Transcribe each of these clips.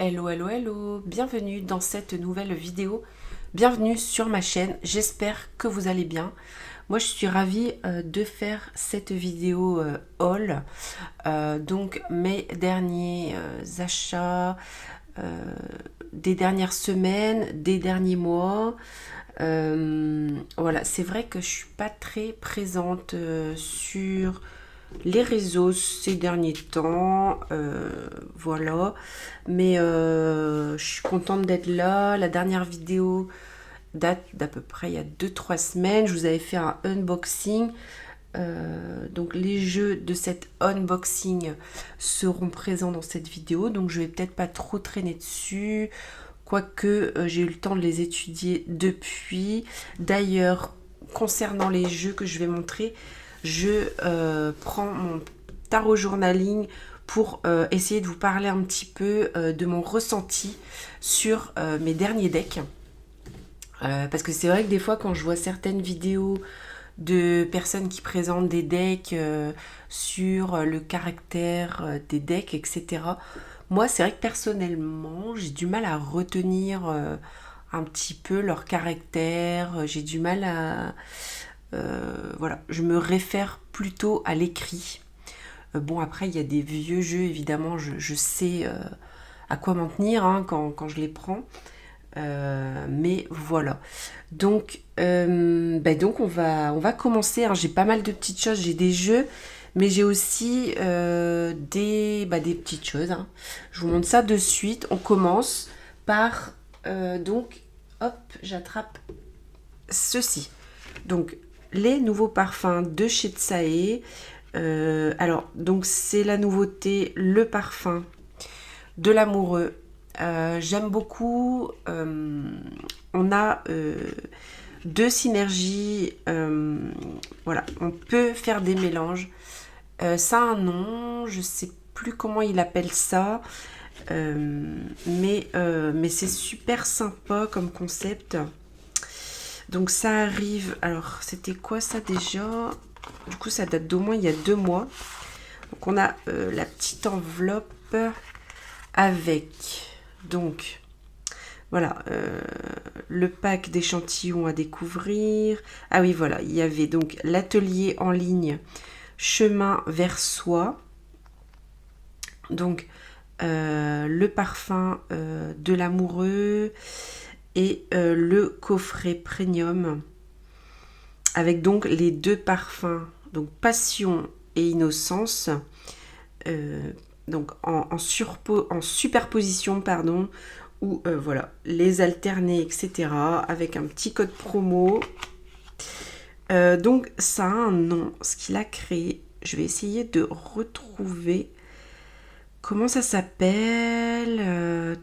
Hello, hello, hello, bienvenue dans cette nouvelle vidéo, bienvenue sur ma chaîne, j'espère que vous allez bien. Moi je suis ravie de faire cette vidéo haul, donc mes derniers achats des dernières semaines, des derniers mois. Voilà, c'est vrai que je suis pas très présente sur les réseaux ces derniers temps, voilà. Mais je suis contente d'être là. La dernière vidéo date d'à peu près il y a 2-3 semaines. Je vous avais fait un unboxing. Donc les jeux de cet unboxing seront présents dans cette vidéo. Donc je vais peut-être pas trop traîner dessus. Quoique j'ai eu le temps de les étudier depuis. D'ailleurs, concernant les jeux que je vais montrer, je prends mon tarot journaling pour essayer de vous parler un petit peu de mon ressenti sur mes derniers decks. Parce que c'est vrai que des fois quand je vois certaines vidéos de personnes qui présentent des decks sur le caractère des decks, etc. Moi, c'est vrai que personnellement, j'ai du mal à retenir un petit peu leur caractère. J'ai du mal à... voilà, je me réfère plutôt à l'écrit. Bon, après, il y a des vieux jeux, évidemment, je sais à quoi m'en tenir hein, quand je les prends. Mais voilà. Donc on va commencer. Hein. J'ai pas mal de petites choses. J'ai des jeux, mais j'ai aussi des petites choses. Hein. Je vous montre ça de suite. On commence par donc hop, j'attrape ceci. Donc les nouveaux parfums de chez Tsae. Alors donc c'est la nouveauté, le parfum de l'amoureux. J'aime beaucoup. On a deux synergies. Voilà, on peut faire des mélanges. Ça a un nom, je sais plus comment il appelle ça. Mais c'est super sympa comme concept. Donc ça arrive. Alors, c'était quoi ça déjà? Du coup, ça date d'au moins il y a 2 mois. Donc on a la petite enveloppe avec donc voilà le pack d'échantillons à découvrir. Ah oui, voilà, il y avait donc l'atelier en ligne chemin vers soi. Donc le parfum de l'amoureux et le coffret premium avec donc les deux parfums, donc passion et innocence. Euh, donc en superposition, pardon, ou voilà, les alterner, etc. avec un petit code promo. Donc ça a un nom, ce qu'il a créé. Je vais essayer de retrouver comment ça s'appelle.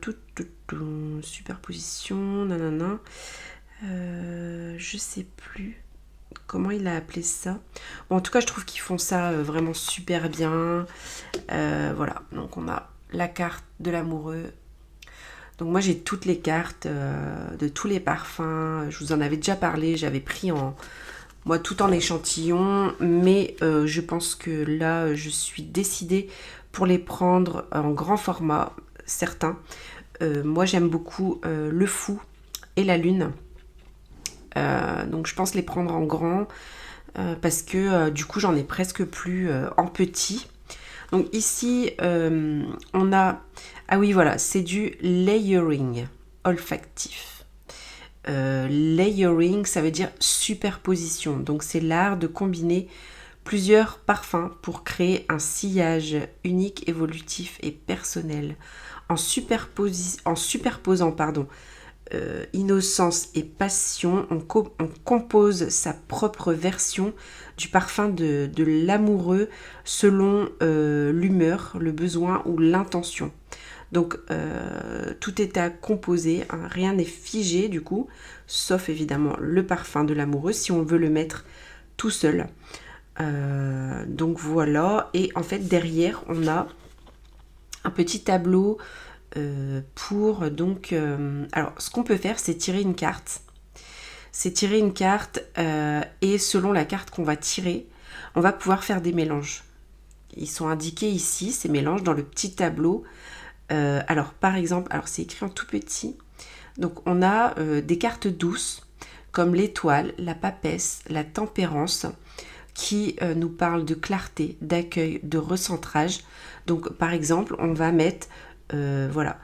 Superposition, nanana. Je sais plus comment il a appelé ça. Bon, en tout cas, je trouve qu'ils font ça vraiment super bien. Voilà, donc on a la carte de l'amoureux. Donc moi j'ai toutes les cartes de tous les parfums. Je vous en avais déjà parlé. J'avais pris moi tout en échantillon, mais je pense que là je suis décidée pour les prendre en grand format, certains. Moi j'aime beaucoup le fou et la lune. Donc je pense les prendre en grand parce que du coup j'en ai presque plus en petit. Donc ici on a... Ah oui voilà, c'est du layering olfactif. Layering, ça veut dire superposition. Donc c'est l'art de combiner plusieurs parfums pour créer un sillage unique, évolutif et personnel. En superposant innocence et passion, on compose sa propre version du parfum de l'amoureux selon l'humeur, le besoin ou l'intention. Donc tout est à composer, hein, rien n'est figé du coup, sauf évidemment le parfum de l'amoureux si on veut le mettre tout seul. Donc voilà, et en fait derrière on a un petit tableau pour donc... alors ce qu'on peut faire c'est tirer une carte. C'est tirer une carte et selon la carte qu'on va tirer, on va pouvoir faire des mélanges. Ils sont indiqués ici, ces mélanges, dans le petit tableau. Alors, par exemple, alors c'est écrit en tout petit. Donc, on a des cartes douces, comme l'étoile, la papesse, la tempérance, qui nous parlent de clarté, d'accueil, de recentrage. Donc, par exemple, on va mettre, voilà,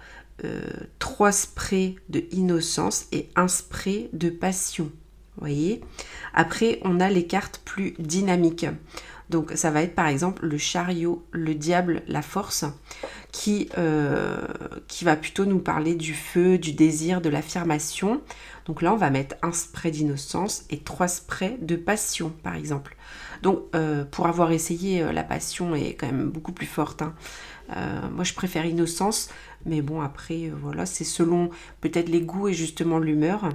3 sprays de innocence et un spray de passion. Vous voyez? Après, on a les cartes plus dynamiques. Donc, ça va être par exemple le chariot, le diable, la force, qui va plutôt nous parler du feu, du désir, de l'affirmation. Donc là, on va mettre un spray d'innocence et 3 sprays de passion, par exemple. Donc, pour avoir essayé, la passion est quand même beaucoup plus forte, hein. Moi, je préfère innocence, mais bon, après, voilà, c'est selon peut-être les goûts et justement l'humeur.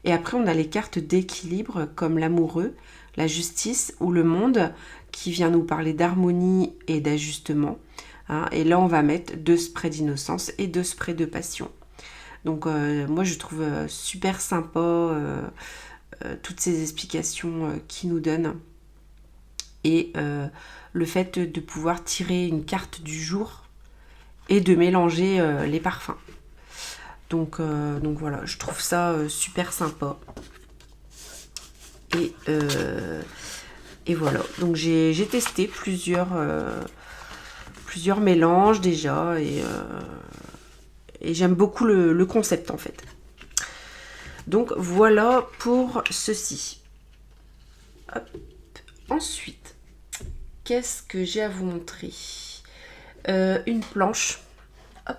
Et après, on a les cartes d'équilibre, comme l'amoureux, la justice ou le monde, qui vient nous parler d'harmonie et d'ajustement, hein. Et là, on va mettre 2 sprays d'innocence et 2 sprays de passion. Donc, moi, je trouve super sympa toutes ces explications qu'ils nous donnent. Et le fait de pouvoir tirer une carte du jour et de mélanger les parfums. Donc voilà, je trouve ça super sympa. Et voilà, donc j'ai testé plusieurs mélanges déjà et j'aime beaucoup le concept en fait. Donc voilà pour ceci. Hop. Ensuite, qu'est-ce que j'ai à vous montrer? Une planche. Hop.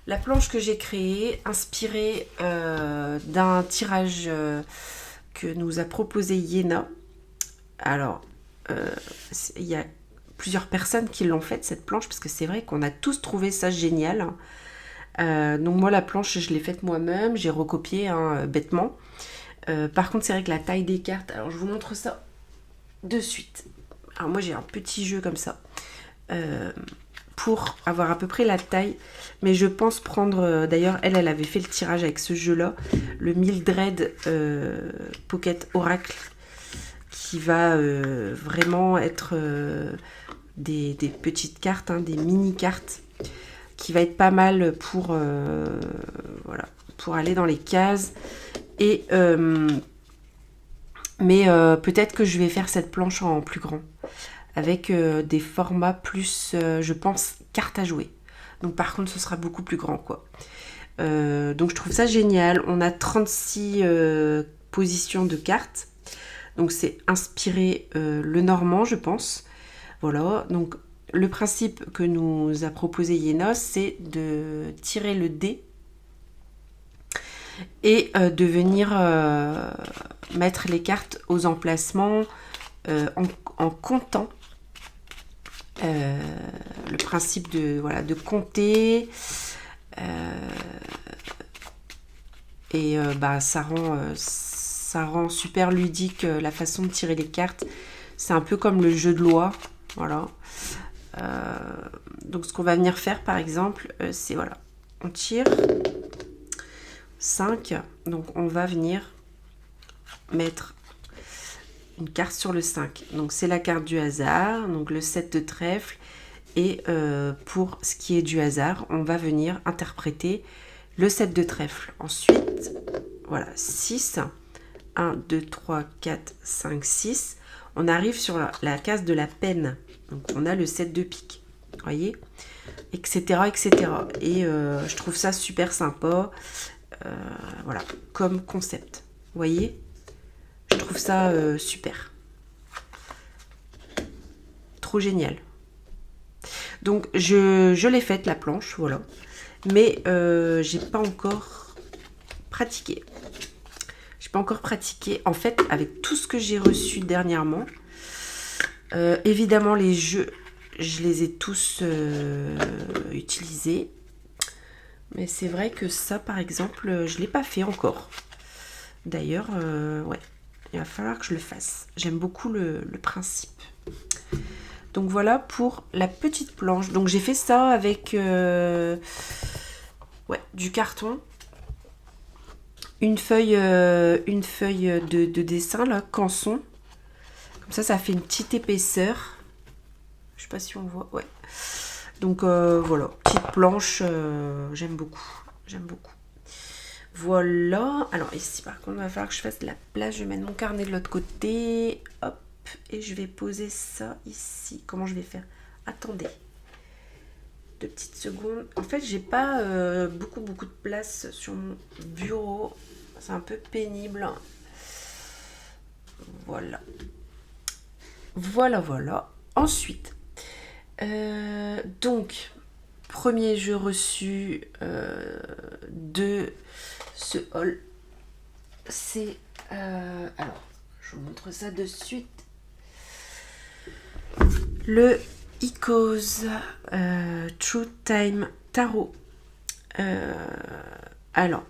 La planche que j'ai créée, inspirée d'un tirage que nous a proposé Yéna. Alors, il y a plusieurs personnes qui l'ont faite, cette planche, parce que c'est vrai qu'on a tous trouvé ça génial. Donc moi, la planche, je l'ai faite moi-même, j'ai recopié hein, bêtement. Par contre, c'est vrai que la taille des cartes, alors je vous montre ça de suite. Alors moi, j'ai un petit jeu comme ça, pour avoir à peu près la taille. Mais je pense prendre, d'ailleurs, elle avait fait le tirage avec ce jeu-là, le Mildred Pocket Oracle, qui va vraiment être des petites cartes, hein, des mini-cartes, qui va être pas mal pour, voilà, pour aller dans les cases. Et mais peut-être que je vais faire cette planche en plus grand, avec des formats plus, je pense, cartes à jouer. Donc par contre, ce sera beaucoup plus grand, quoi. Donc je trouve ça génial. On a 36 positions de cartes. Donc c'est inspiré le normand, je pense. Voilà, donc le principe que nous a proposé Yéna, c'est de tirer le dé et de venir mettre les cartes aux emplacements en comptant. Le principe de, voilà, de compter et bah, ça rend super ludique la façon de tirer les cartes. C'est un peu comme le jeu de loi, voilà. Donc ce qu'on va venir faire par exemple, c'est voilà, on tire 5, donc on va venir mettre une carte sur le 5. Donc c'est la carte du hasard, donc le 7 de trèfle. Et pour ce qui est du hasard, on va venir interpréter le 7 de trèfle. Ensuite, voilà, 6. 1, 2, 3, 4, 5, 6. On arrive sur la case de la peine. Donc on a le 7 de pique. Vous voyez, etc. etc. Et je trouve ça super sympa. Voilà, comme concept. Vous voyez, je trouve ça super. Trop génial. Donc je l'ai faite la planche, voilà. Mais j'ai pas encore pratiqué. J'ai pas encore pratiqué. En fait, avec tout ce que j'ai reçu dernièrement, évidemment les jeux, je les ai tous utilisés. Mais c'est vrai que ça, par exemple, je l'ai pas fait encore. D'ailleurs, ouais, il va falloir que je le fasse. J'aime beaucoup le principe. Donc voilà pour la petite planche. Donc j'ai fait ça avec ouais, du carton, une feuille de dessin là, canson. Comme ça fait une petite épaisseur. Je sais pas si on voit. Ouais. Donc voilà, petite planche, j'aime beaucoup. J'aime beaucoup. Voilà. Alors ici, par contre, il va falloir que je fasse de la place. Je vais mettre mon carnet de l'autre côté. Hop. Et je vais poser ça ici. Comment je vais faire? Attendez. 2 petites secondes. En fait, j'ai pas beaucoup de place sur mon bureau. C'est un peu pénible. Voilà. Voilà. Ensuite, donc, premier jeu reçu de ce haul, c'est... alors, je vous montre ça de suite. Le Icos True Time Tarot. Alors,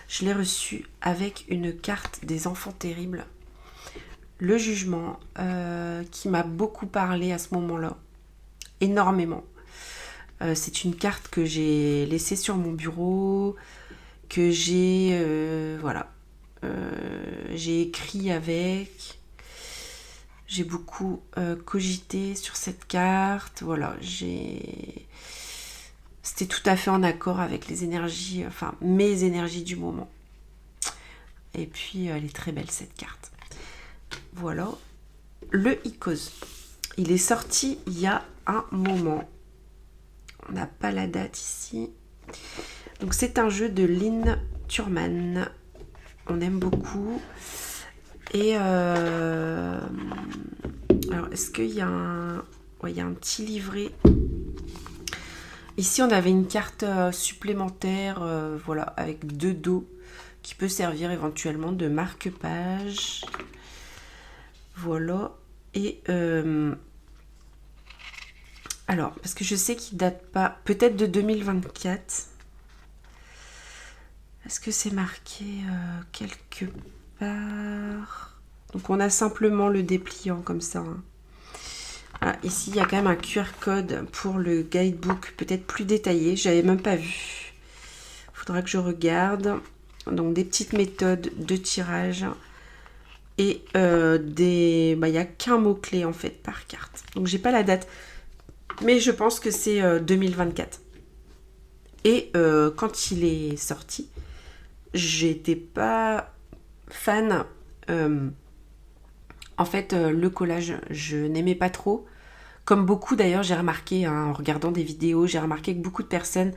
je l'ai reçu avec une carte des enfants terribles. Le jugement, qui m'a beaucoup parlé à ce moment-là. Énormément. C'est une carte que j'ai laissée sur mon bureau, que j'ai... voilà. J'ai écrit avec... J'ai beaucoup cogité sur cette carte. Voilà, c'était tout à fait en accord avec les énergies, enfin mes énergies du moment. Et puis elle est très belle cette carte. Voilà, le Icos. Il est sorti il y a un moment. On n'a pas la date ici. Donc c'est un jeu de Lynn Turman. On aime beaucoup. Et alors, est-ce qu'il y a un... Ouais, il y a un petit livret. Ici, on avait une carte supplémentaire, voilà, avec 2 dos, qui peut servir éventuellement de marque-page. Voilà. Et alors, parce que je sais qu'il date pas, peut-être de 2024. Est-ce que c'est marqué quelque part? Donc on a simplement le dépliant comme ça. Hein. Voilà, ici, il y a quand même un QR code pour le guidebook, peut-être plus détaillé. J'avais même pas vu. Il faudra que je regarde. Donc des petites méthodes de tirage. Et il n'y a qu'un mot-clé en fait par carte. Donc j'ai pas la date. Mais je pense que c'est 2024. Et quand il est sorti, j'étais pas fan. En fait, le collage, je n'aimais pas trop. Comme beaucoup d'ailleurs, j'ai remarqué, hein, en regardant des vidéos, j'ai remarqué que beaucoup de personnes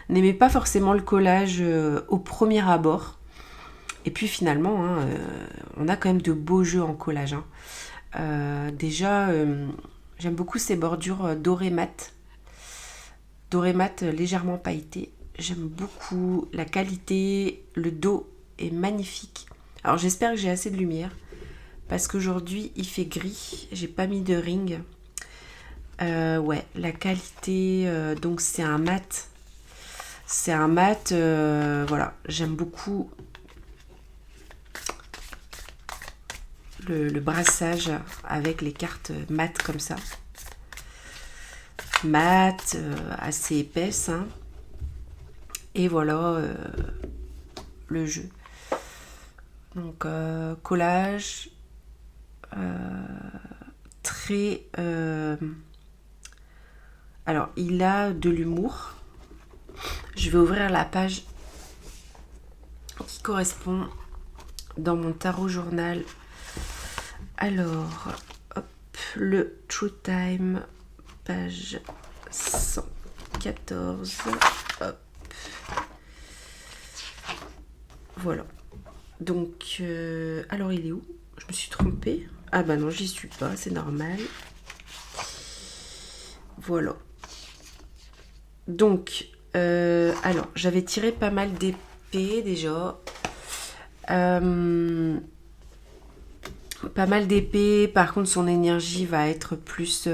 n'aimaient pas forcément le collage au premier abord. Et puis finalement, hein, on a quand même de beaux jeux en collage. Hein. Déjà, j'aime beaucoup ces bordures dorées mat. Doré mat légèrement pailleté. J'aime beaucoup la qualité, le dos est magnifique. Alors j'espère que j'ai assez de lumière parce qu'aujourd'hui il fait gris, j'ai pas mis de ring. Ouais, la qualité, donc c'est un mat. C'est un mat, voilà, j'aime beaucoup le brassage avec les cartes mat comme ça. Mat, assez épaisse. Hein. Et voilà le jeu. Donc collage très... alors il a de l'humour. Je vais ouvrir la page qui correspond dans mon tarot journal. Alors, hop, le True Time, page 114. Hop. Voilà. Donc, alors il est où? Je me suis trompée. Ah bah non, j'y suis pas, c'est normal. Voilà. Donc, alors, j'avais tiré pas mal d'épées déjà. Pas mal d'épées. Par contre, son énergie va être plus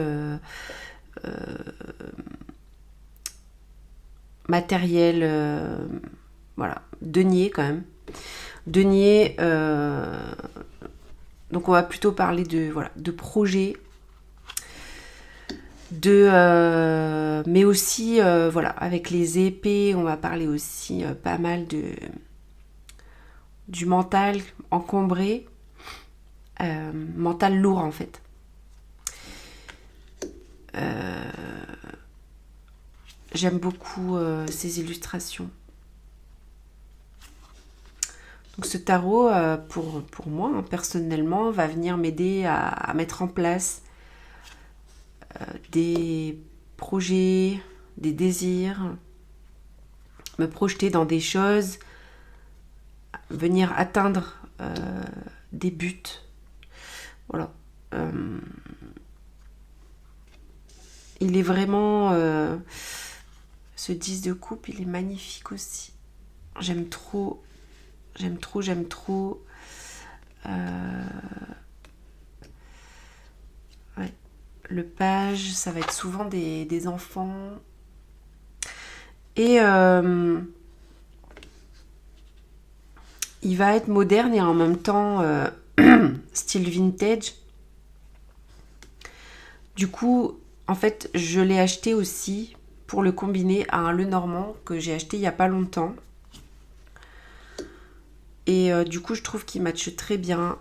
matérielle. Voilà, denier quand même. Denier. Donc, on va plutôt parler de projet. Mais aussi voilà, avec les épées on va parler aussi pas mal du mental encombré, mental lourd en fait. J'aime beaucoup ces illustrations. Donc ce tarot, pour moi, hein, personnellement, va venir m'aider à mettre en place des projets, des désirs, me projeter dans des choses, venir atteindre des buts. Voilà. Il est vraiment... ce 10 de coupe, il est magnifique aussi. J'aime trop. J'aime trop, j'aime trop. Ouais. Le page, ça va être souvent des enfants. Et il va être moderne et en même temps style vintage. Du coup, en fait, je l'ai acheté aussi pour le combiner à un Lenormand que j'ai acheté il n'y a pas longtemps. Et du coup, je trouve qu'il matche très bien.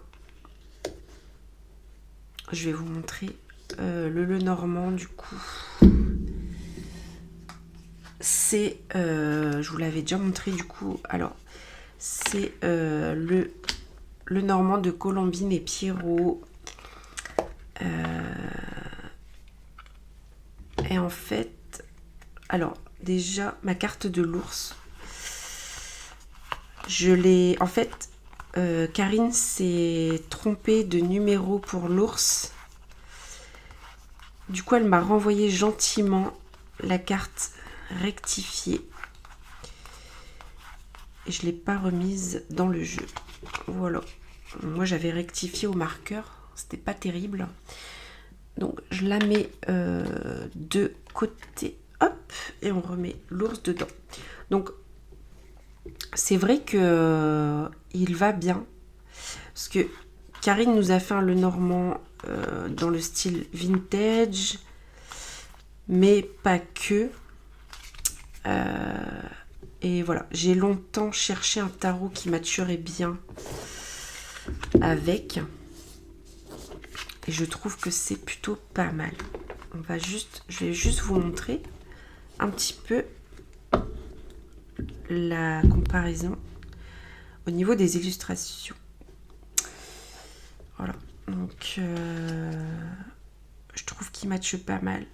Je vais vous montrer le Lenormand, du coup. C'est, je vous l'avais déjà montré, du coup. Alors, c'est le Lenormand de Colombine et Pierrot. Et en fait, alors, déjà, ma carte de l'ours. Je l'ai... En fait, Karine s'est trompée de numéro pour l'ours. Du coup, elle m'a renvoyé gentiment la carte rectifiée. Et je ne l'ai pas remise dans le jeu. Voilà. Moi, j'avais rectifié au marqueur. C'était pas terrible. Donc, je la mets de côté. Hop. Et on remet l'ours dedans. Donc, c'est vrai que il va bien. Parce que Karine nous a fait un Lenormand dans le style vintage. Mais pas que. Et voilà, j'ai longtemps cherché un tarot qui maturait bien avec. Et je trouve que c'est plutôt pas mal. Je vais juste vous montrer un petit peu la comparaison au niveau des illustrations. Voilà, donc je trouve qu'il matche pas mal.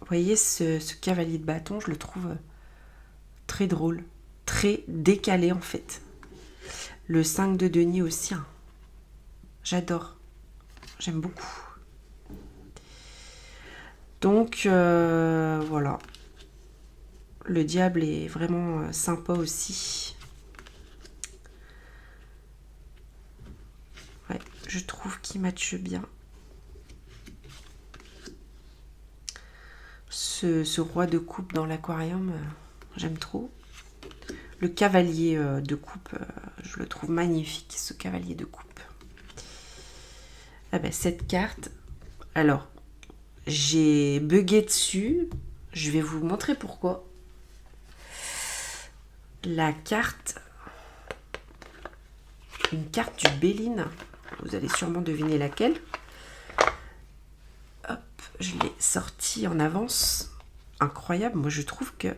Vous voyez, ce cavalier de bâton, je le trouve très drôle, très décalé en fait. Le 5 de denier aussi, hein. J'adore, j'aime beaucoup. Donc voilà, le diable est vraiment sympa aussi. Ouais, je trouve qu'il matche bien. Ce roi de coupe dans l'aquarium, j'aime trop. Le cavalier de coupe, je le trouve magnifique, ce cavalier de coupe. Ah ben, cette carte, alors, j'ai bugué dessus. Je vais vous montrer pourquoi. La carte, une carte du Béline. Vous allez sûrement deviner laquelle. Hop, je l'ai sortie en avance. Incroyable, moi je trouve que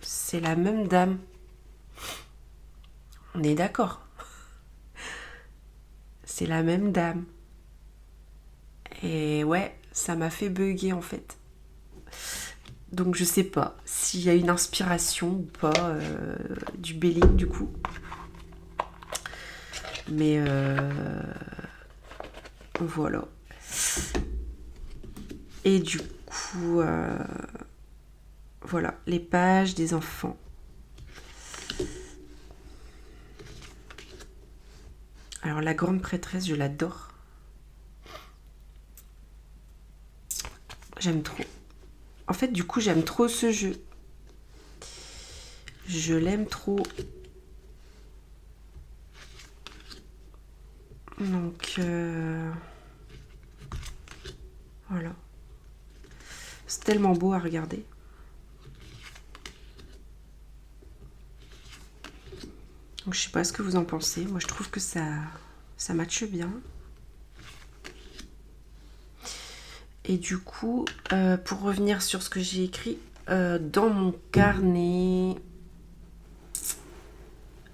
c'est la même dame. On est d'accord. C'est la même dame. Et ouais, ça m'a fait bugger en fait. Donc je sais pas s'il y a une inspiration ou pas du Béline du coup. Mais voilà. Et du coup, voilà, les pages des enfants. Alors la grande prêtresse, je l'adore. J'aime trop. En fait, du coup, j'aime trop ce jeu. Je l'aime trop. Donc, voilà. C'est tellement beau à regarder. Donc, je sais pas ce que vous en pensez. Moi, je trouve que ça matche bien. Et du coup, pour revenir sur ce que j'ai écrit, dans mon carnet.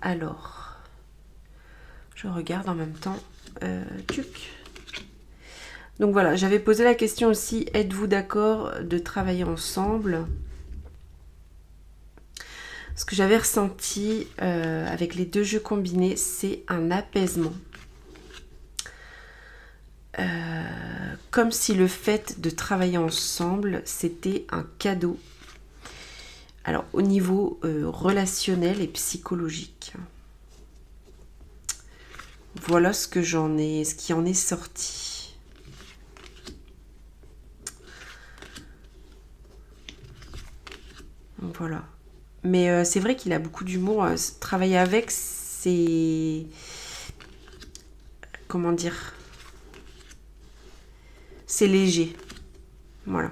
Alors, je regarde en même temps. Tuc. Donc voilà, j'avais posé la question aussi, êtes-vous d'accord de travailler ensemble? Ce que j'avais ressenti avec les deux jeux combinés, c'est un apaisement. Comme si le fait de travailler ensemble, c'était un cadeau. Alors, au niveau relationnel et psychologique. Voilà ce qui en est sorti. Voilà. Mais c'est vrai qu'il a beaucoup d'humour. Travailler avec, c'est... Comment dire? C'est léger. Voilà.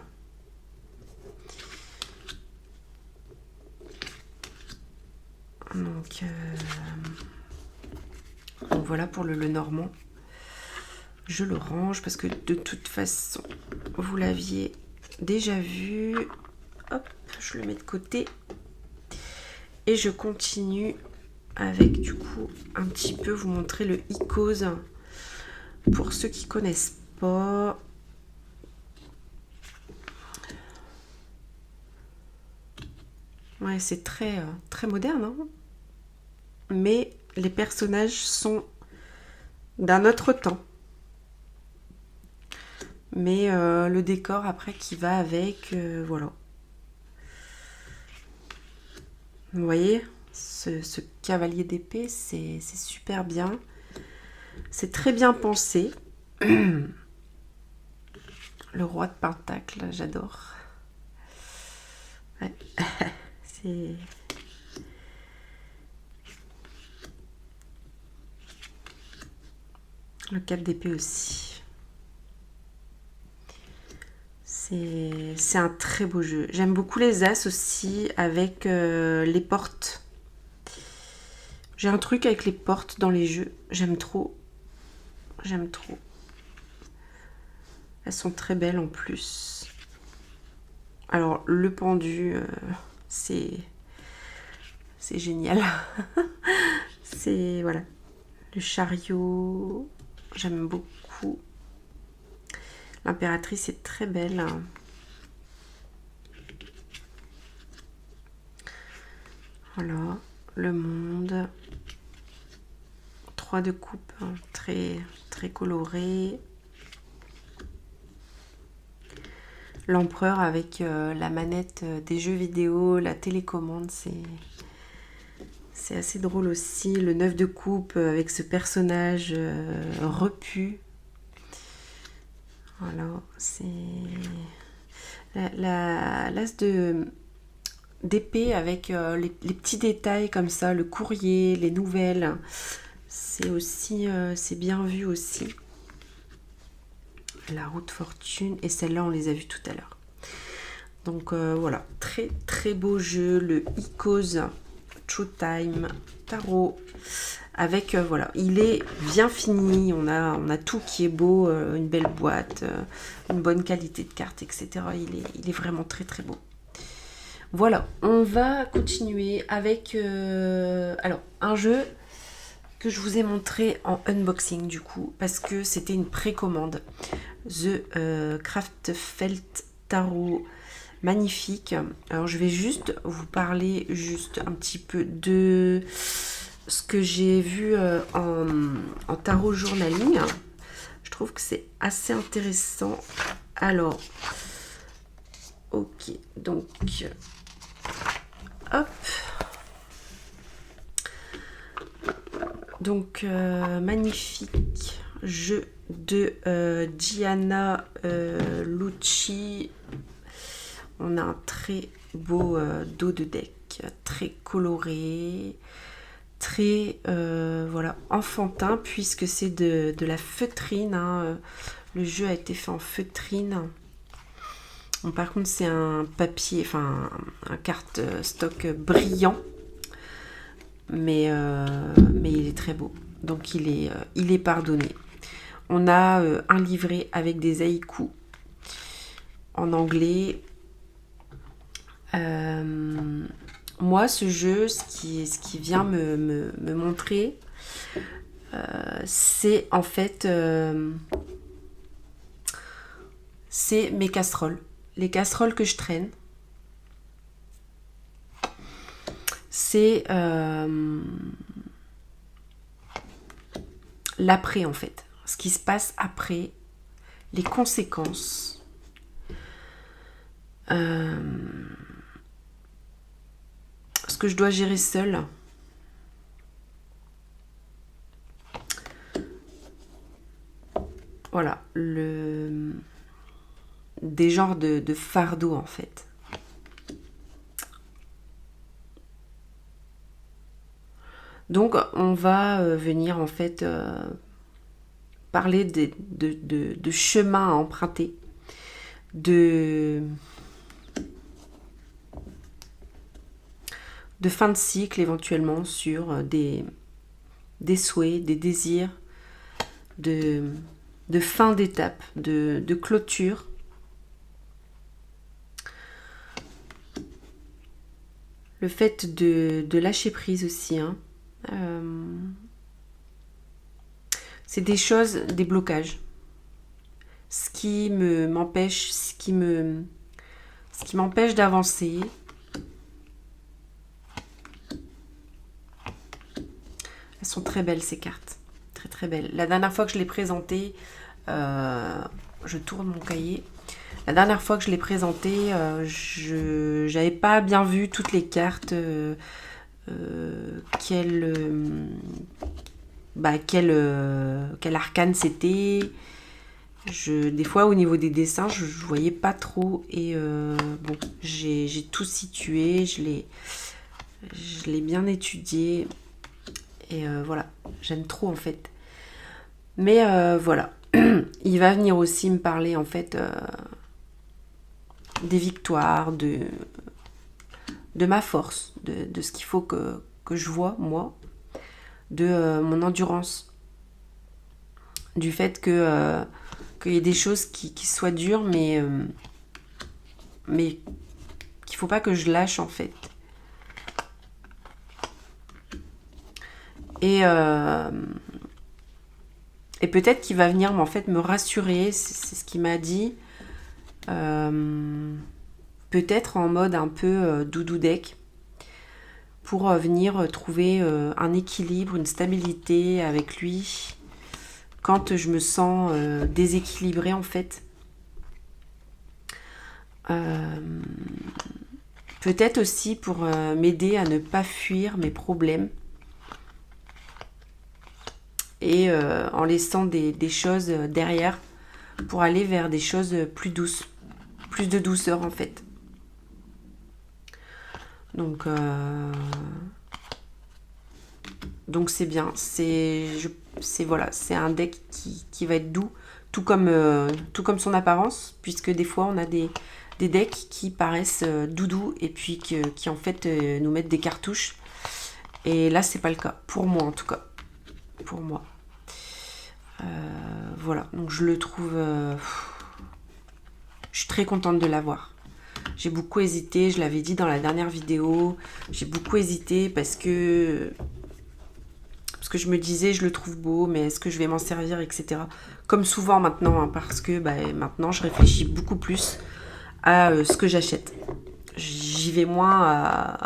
Donc voilà pour le normand. Je le range parce que de toute façon, vous l'aviez déjà vu. Hop, je le mets de côté. Et je continue avec du coup un petit peu vous montrer le Icos. Pour ceux qui connaissent pas. Ouais, c'est très, très moderne, hein, mais les personnages sont d'un autre temps. Mais le décor après qui va avec, voilà. Vous voyez, ce cavalier d'épée, c'est super bien. C'est très bien pensé. Le roi de Pentacle, j'adore. Ouais. C'est... Le 4 d'épée aussi. C'est un très beau jeu. J'aime beaucoup les as aussi avec les portes. J'ai un truc avec les portes dans les jeux. J'aime trop. J'aime trop. Elles sont très belles en plus. Alors, le pendu, c'est génial. C'est, voilà. Le chariot, j'aime beaucoup. L'impératrice est très belle. Voilà, le monde. 3 de coupe, très, très coloré. L'empereur avec la manette des jeux vidéo, la télécommande, c'est assez drôle aussi. Le 9 de coupe avec ce personnage repu. Voilà, c'est... L'as d'épée avec les petits détails comme ça, le courrier, les nouvelles. C'est aussi, c'est bien vu aussi. La roue de fortune, et celle-là on les a vues tout à l'heure. Donc voilà, très très beau jeu, le Icos True Time Tarot. Avec, voilà, il est bien fini, on a tout qui est beau, une belle boîte, une bonne qualité de carte, etc. Il est vraiment très très beau. Voilà, on va continuer avec alors un jeu que je vous ai montré en unboxing du coup, parce que c'était une précommande. The Kraftfeld Tarot, magnifique. Alors je vais juste vous parler juste un petit peu de ce que j'ai vu en tarot journaling. Je trouve que c'est assez intéressant. Alors, ok, donc hop. Donc magnifique jeu de Gianna Lucci. On a un très beau dos de deck, très coloré, très voilà, enfantin, puisque c'est de la feutrine, hein. Le jeu a été fait en feutrine. Bon, par contre c'est un papier, enfin un carte stock brillant, mais il est très beau, donc il est pardonné. On a un livret avec des haïkus en anglais, Moi, ce jeu, ce qui vient me montrer, c'est en fait c'est mes casseroles. Les casseroles que je traîne. C'est l'après en fait. Ce qui se passe après, les conséquences. Ce que je dois gérer seule. Voilà, des genres de fardeaux en fait. Donc on va venir en fait parler de chemins à emprunter, de fin de cycle éventuellement sur des souhaits, des désirs, de fin d'étape, de clôture. Le fait de lâcher prise aussi. Hein. C'est des choses, des blocages. Ce qui m'empêche d'avancer. Elles sont très belles ces cartes. Très très belles. La dernière fois que je l'ai présentée, je tourne mon cahier. La dernière fois que je l'ai présentée, je n'avais pas bien vu toutes les cartes quel arcane c'était. Des fois au niveau des dessins je voyais pas trop et bon j'ai tout situé, je l'ai bien étudié et voilà, j'aime trop en fait, mais voilà. Il va venir aussi me parler en fait des victoires, de ma force, de ce qu'il faut que je vois moi, de mon endurance, du fait que qu'il y ait des choses qui soient dures, mais qu'il faut pas que je lâche en fait. Et peut-être qu'il va venir en fait me rassurer, c'est ce qu'il m'a dit. Peut-être en mode un peu doudou deck, pour venir trouver un équilibre, une stabilité avec lui quand je me sens déséquilibrée en fait. Peut-être aussi pour m'aider à ne pas fuir mes problèmes et en laissant des choses derrière pour aller vers des choses plus douces, plus de douceur en fait. Donc c'est bien, voilà, c'est un deck qui va être doux, tout comme son apparence, puisque des fois on a des decks qui paraissent doudous et puis qui en fait nous mettent des cartouches. Et là c'est pas le cas, pour moi en tout cas. Pour moi. Voilà, donc je le trouve... je suis très contente de l'avoir. J'ai beaucoup hésité, je l'avais dit dans la dernière vidéo, j'ai beaucoup hésité parce que je me disais je le trouve beau, mais est-ce que je vais m'en servir, etc. Comme souvent maintenant, hein, parce que maintenant je réfléchis beaucoup plus à ce que j'achète. J'y vais moins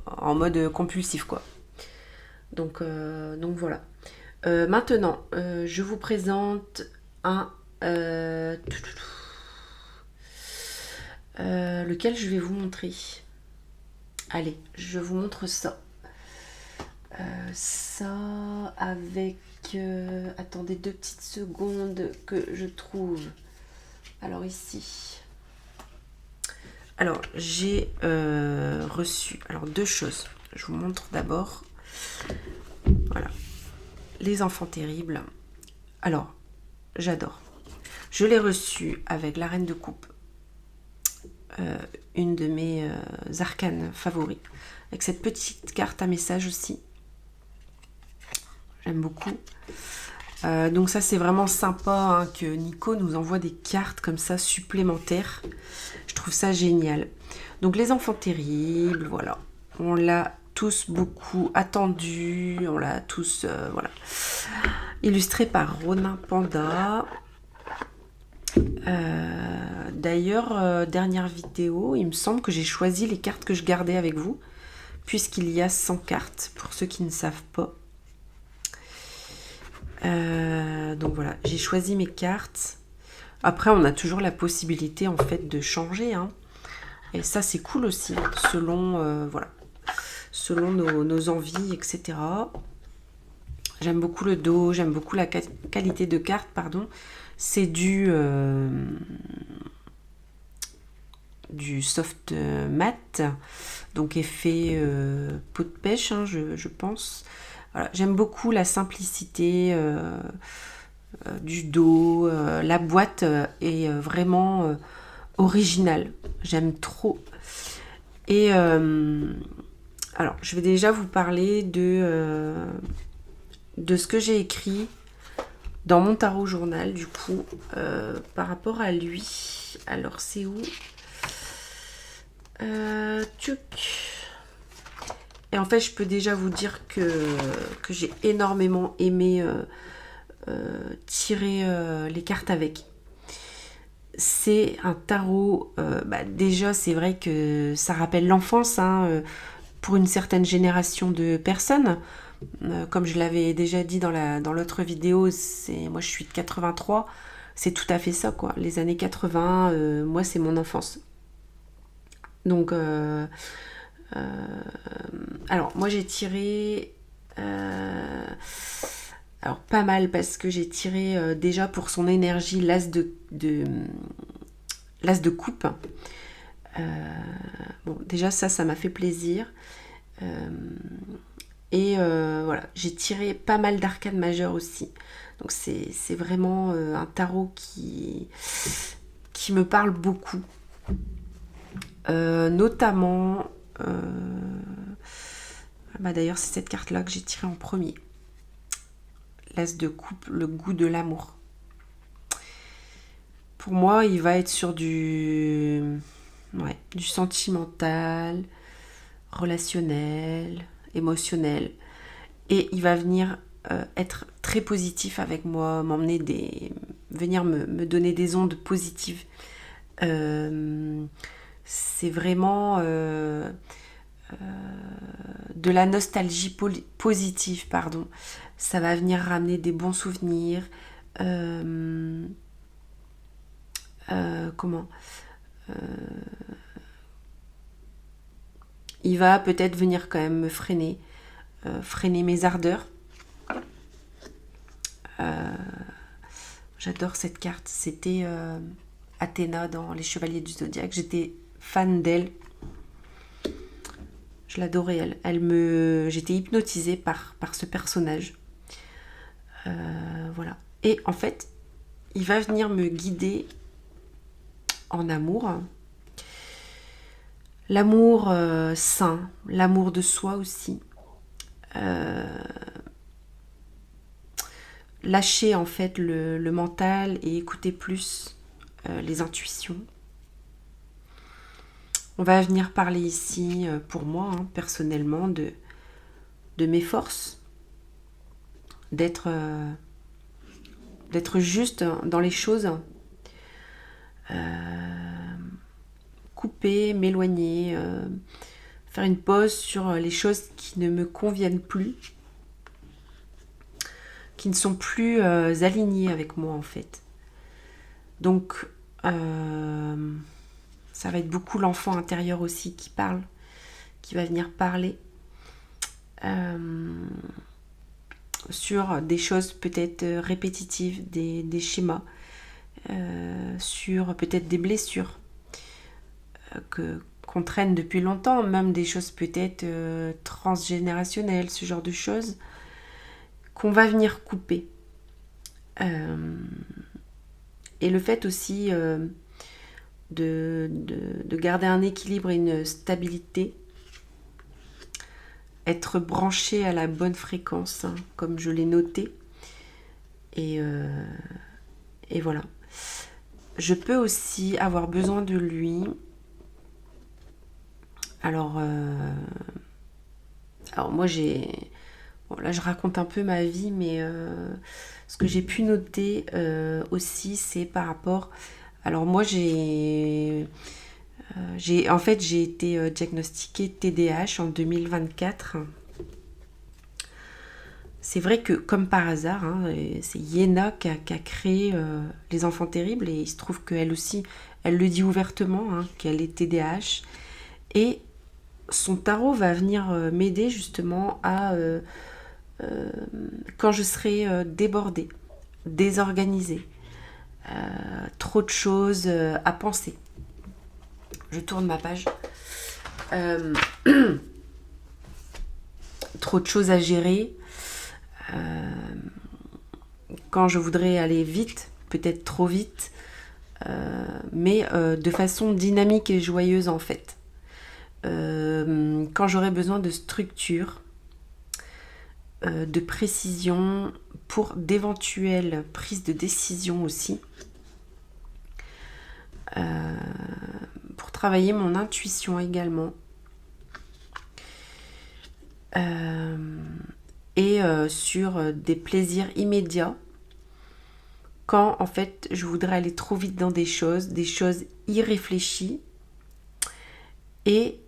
en mode compulsif quoi. Donc voilà. Maintenant, je vous présente lequel je vais vous montrer. Allez, je vous montre ça. Ça avec... attendez 2 petites secondes que je trouve. Alors ici. Alors j'ai reçu 2 choses. Je vous montre d'abord. Voilà. Les enfants terribles. Alors, j'adore. Je l'ai reçu avec la reine de coupe. Une de mes arcanes favoris. Avec cette petite carte à message aussi. J'aime beaucoup. Donc ça c'est vraiment sympa hein, que Nico nous envoie des cartes comme ça supplémentaires. Je trouve ça génial. Donc les enfants terribles, voilà. On l'a tous beaucoup attendu, on l'a tous, voilà. Illustré par Ronin Panda. D'ailleurs, dernière vidéo, il me semble que j'ai choisi les cartes que je gardais avec vous, puisqu'il y a 100 cartes, pour ceux qui ne savent pas. Donc voilà, j'ai choisi mes cartes. Après, on a toujours la possibilité en fait de changer, hein. Et ça, c'est cool aussi, selon, voilà, selon nos envies, etc. J'aime beaucoup le dos, j'aime beaucoup la qualité de carte, pardon. C'est du soft mat, donc effet peau de pêche, hein, je pense. Voilà, j'aime beaucoup la simplicité du dos. La boîte est vraiment originale. J'aime trop. Et alors, je vais déjà vous parler de ce que j'ai écrit dans mon tarot journal, du coup, par rapport à lui. Alors, c'est où Tchouk. Et en fait, je peux déjà vous dire que j'ai énormément aimé tirer les cartes avec. C'est un tarot, déjà, c'est vrai que ça rappelle l'enfance, hein, pour une certaine génération de personnes. Comme je l'avais déjà dit dans l'autre vidéo, moi je suis de 83, c'est tout à fait ça, quoi. Les années 80, moi c'est mon enfance. Donc, alors moi j'ai tiré, alors pas mal, parce que j'ai tiré déjà pour son énergie l'as l'as de coupe. Bon, déjà ça m'a fait plaisir. Et voilà, j'ai tiré pas mal d'arcades majeures aussi. Donc c'est vraiment un tarot qui me parle beaucoup. Notamment, d'ailleurs c'est cette carte-là que j'ai tirée en premier. L'as de coupe, le goût de l'amour. Pour moi, il va être sur du sentimental, relationnel, émotionnel. Et il va venir être très positif avec moi, venir me donner des ondes positives. C'est vraiment de la nostalgie positive, pardon. Ça va venir ramener des bons souvenirs. Comment il va peut-être venir quand même me freiner mes ardeurs. J'adore cette carte. C'était Athéna dans Les Chevaliers du Zodiaque. J'étais fan d'elle. Je l'adorais, elle. J'étais hypnotisée par ce personnage. Voilà. Et en fait, il va venir me guider en amour. L'amour sain, l'amour de soi aussi. Lâcher en fait le mental et écouter plus les intuitions. On va venir parler ici, pour moi, hein, personnellement, de mes forces, d'être juste dans les choses, couper, m'éloigner, faire une pause sur les choses qui ne me conviennent plus, qui ne sont plus alignées avec moi en fait. Donc, ça va être beaucoup l'enfant intérieur aussi qui parle, qui va venir parler sur des choses peut-être répétitives, des schémas, sur peut-être des blessures qu'on traîne depuis longtemps, même des choses peut-être transgénérationnelles, ce genre de choses, qu'on va venir couper. Et le fait aussi de garder un équilibre et une stabilité, être branché à la bonne fréquence, hein, comme je l'ai noté. Et voilà. Je peux aussi avoir besoin de lui Alors, moi j'ai... Bon, là je raconte un peu ma vie, mais ce que j'ai pu noter aussi, c'est par rapport... Alors moi en fait j'ai été diagnostiquée TDAH en 2024. C'est vrai que, comme par hasard, hein, c'est Yéna qui a créé Les Enfants Terribles, et il se trouve qu'elle aussi, elle le dit ouvertement, hein, qu'elle est TDAH. Et son tarot va venir m'aider justement à, quand je serai débordée, désorganisée, trop de choses à penser. Je tourne ma page. Euh, Trop de choses à gérer. Quand je voudrais aller vite, peut-être trop vite, mais de façon dynamique et joyeuse en fait. Quand j'aurais besoin de structure, de précision pour d'éventuelles prises de décision aussi, pour travailler mon intuition également, et sur des plaisirs immédiats quand en fait je voudrais aller trop vite dans des choses irréfléchies, et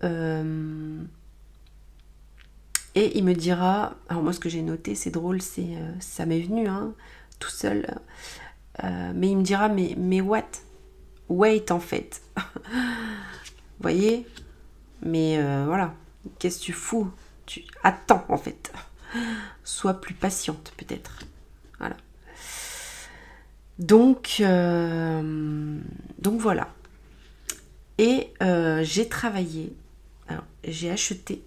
il me dira, alors moi ce que j'ai noté, c'est drôle, ça m'est venu hein, tout seul, mais il me dira mais what, wait en fait. Vous voyez, mais voilà, qu'est-ce que tu fous, tu attends en fait, sois plus patiente peut-être, voilà. Donc voilà. Et j'ai travaillé, alors j'ai acheté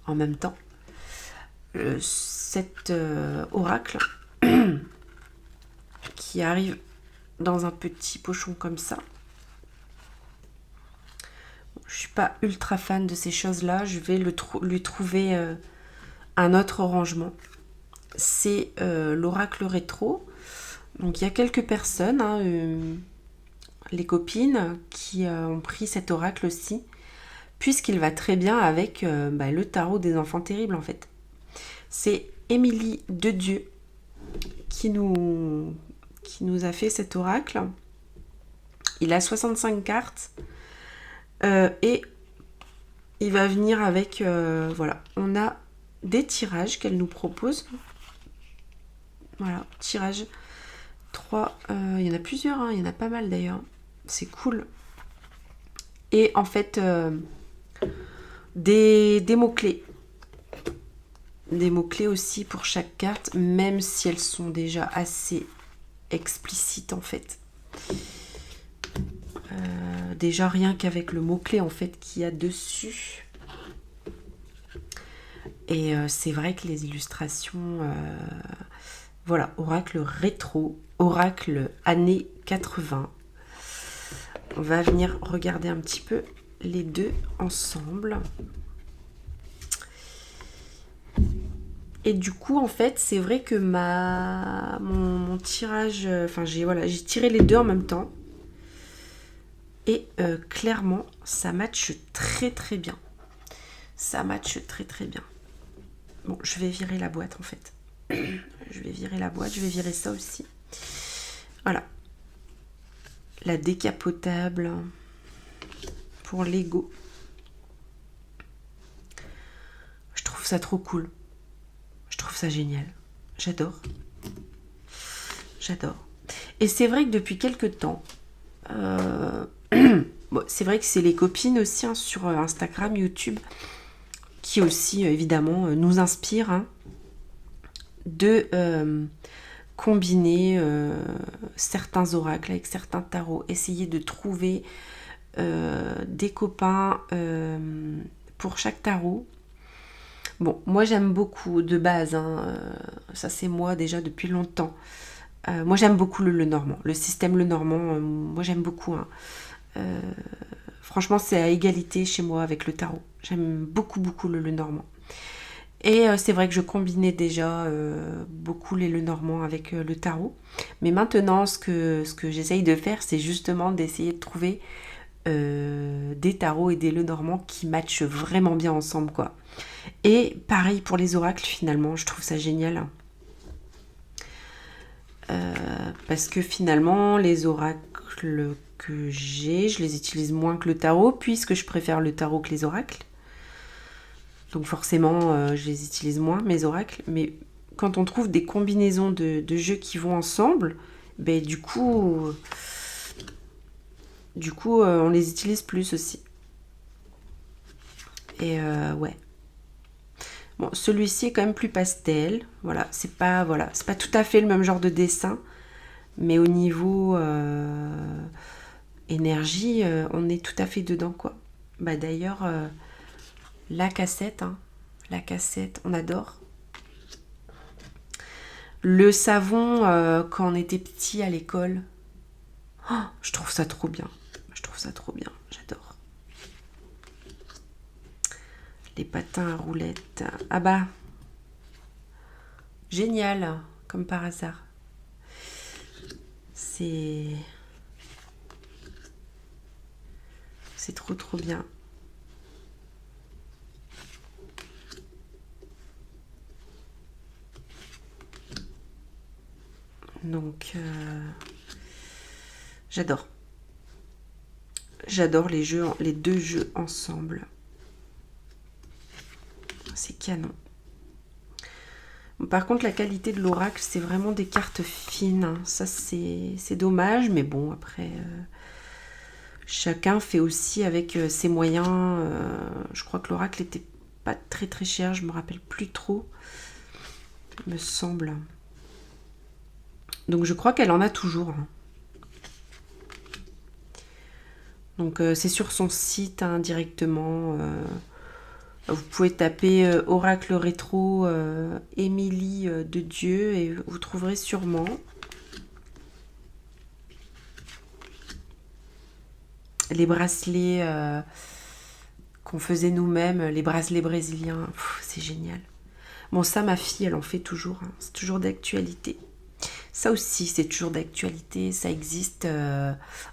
en même temps cet oracle qui arrive dans un petit pochon comme ça. Bon, je suis pas ultra fan de ces choses-là, je vais lui trouver un autre rangement. C'est l'oracle rétro. Donc il y a quelques personnes, hein, les copines, qui ont pris cet oracle aussi, puisqu'il va très bien avec le tarot des enfants terribles en fait. C'est Émilie Dedieu qui nous a fait cet oracle. Il a 65 cartes et il va venir avec, voilà, on a des tirages qu'elle nous propose. Voilà, tirage 3, il y en a plusieurs, hein, il y en a pas mal d'ailleurs, c'est cool. Et en fait, des mots-clés. Des mots-clés aussi pour chaque carte, même si elles sont déjà assez explicites en fait. Déjà rien qu'avec le mot-clé en fait qu'il y a dessus. Et c'est vrai que les illustrations... voilà, oracle rétro, oracle années 80. On va venir regarder un petit peu les deux ensemble. Et du coup, en fait, c'est vrai que mon tirage... Enfin, j'ai tiré les deux en même temps. Et clairement, ça matche très très bien. Ça matche très très bien. Bon, je vais virer la boîte en fait. Je vais virer la boîte, je vais virer ça aussi. Voilà. La décapotable pour Lego. Je trouve ça trop cool. Je trouve ça génial. J'adore. J'adore. Et c'est vrai que depuis quelques temps, bon, c'est vrai que c'est les copines aussi hein, sur Instagram, YouTube, qui aussi évidemment nous inspirent hein, de combiner certains oracles avec certains tarots, essayer de trouver des copains pour chaque tarot. Bon, moi j'aime beaucoup de base, hein, ça c'est moi déjà depuis longtemps. Moi j'aime beaucoup le Lenormand, le système Lenormand, moi j'aime beaucoup. Hein. Franchement c'est à égalité chez moi avec le tarot. J'aime beaucoup beaucoup le Lenormand. Et c'est vrai que je combinais déjà beaucoup les Lenormand avec le tarot. Mais maintenant ce que j'essaye de faire c'est justement d'essayer de trouver des tarots et des Lenormand qui matchent vraiment bien ensemble, quoi. Et pareil pour les oracles, finalement, je trouve ça génial. Parce que finalement, les oracles que j'ai, je les utilise moins que le tarot, puisque je préfère le tarot que les oracles. Donc forcément, je les utilise moins, mes oracles. Mais quand on trouve des combinaisons de jeux qui vont ensemble, ben, du coup, on les utilise plus aussi. Et ouais. Bon, celui-ci est quand même plus pastel. Voilà, c'est pas tout à fait le même genre de dessin, mais au niveau énergie, on est tout à fait dedans, quoi. Bah d'ailleurs, la cassette, hein, on adore. Le savon, quand on était petit à l'école, oh, je trouve ça trop bien. J'adore. Les patins à roulettes. Ah bah, génial, comme par hasard. C'est trop bien. Donc, j'adore. J'adore les deux jeux ensemble. C'est canon. Bon, par contre, la qualité de l'oracle, c'est vraiment des cartes fines, hein. Ça, c'est dommage, mais bon, après, chacun fait aussi avec ses moyens. Je crois que l'oracle était pas très très cher, je me rappelle plus trop, il me semble. Donc je crois qu'elle en a toujours, hein. Donc c'est sur son site, hein, directement. Vous pouvez taper Oracle Rétro Émilie de Dieu et vous trouverez sûrement. Les bracelets qu'on faisait nous-mêmes, les bracelets brésiliens, c'est génial. Bon, ça, ma fille, elle en fait toujours, hein. C'est toujours d'actualité. Ça aussi, c'est toujours d'actualité. Ça existe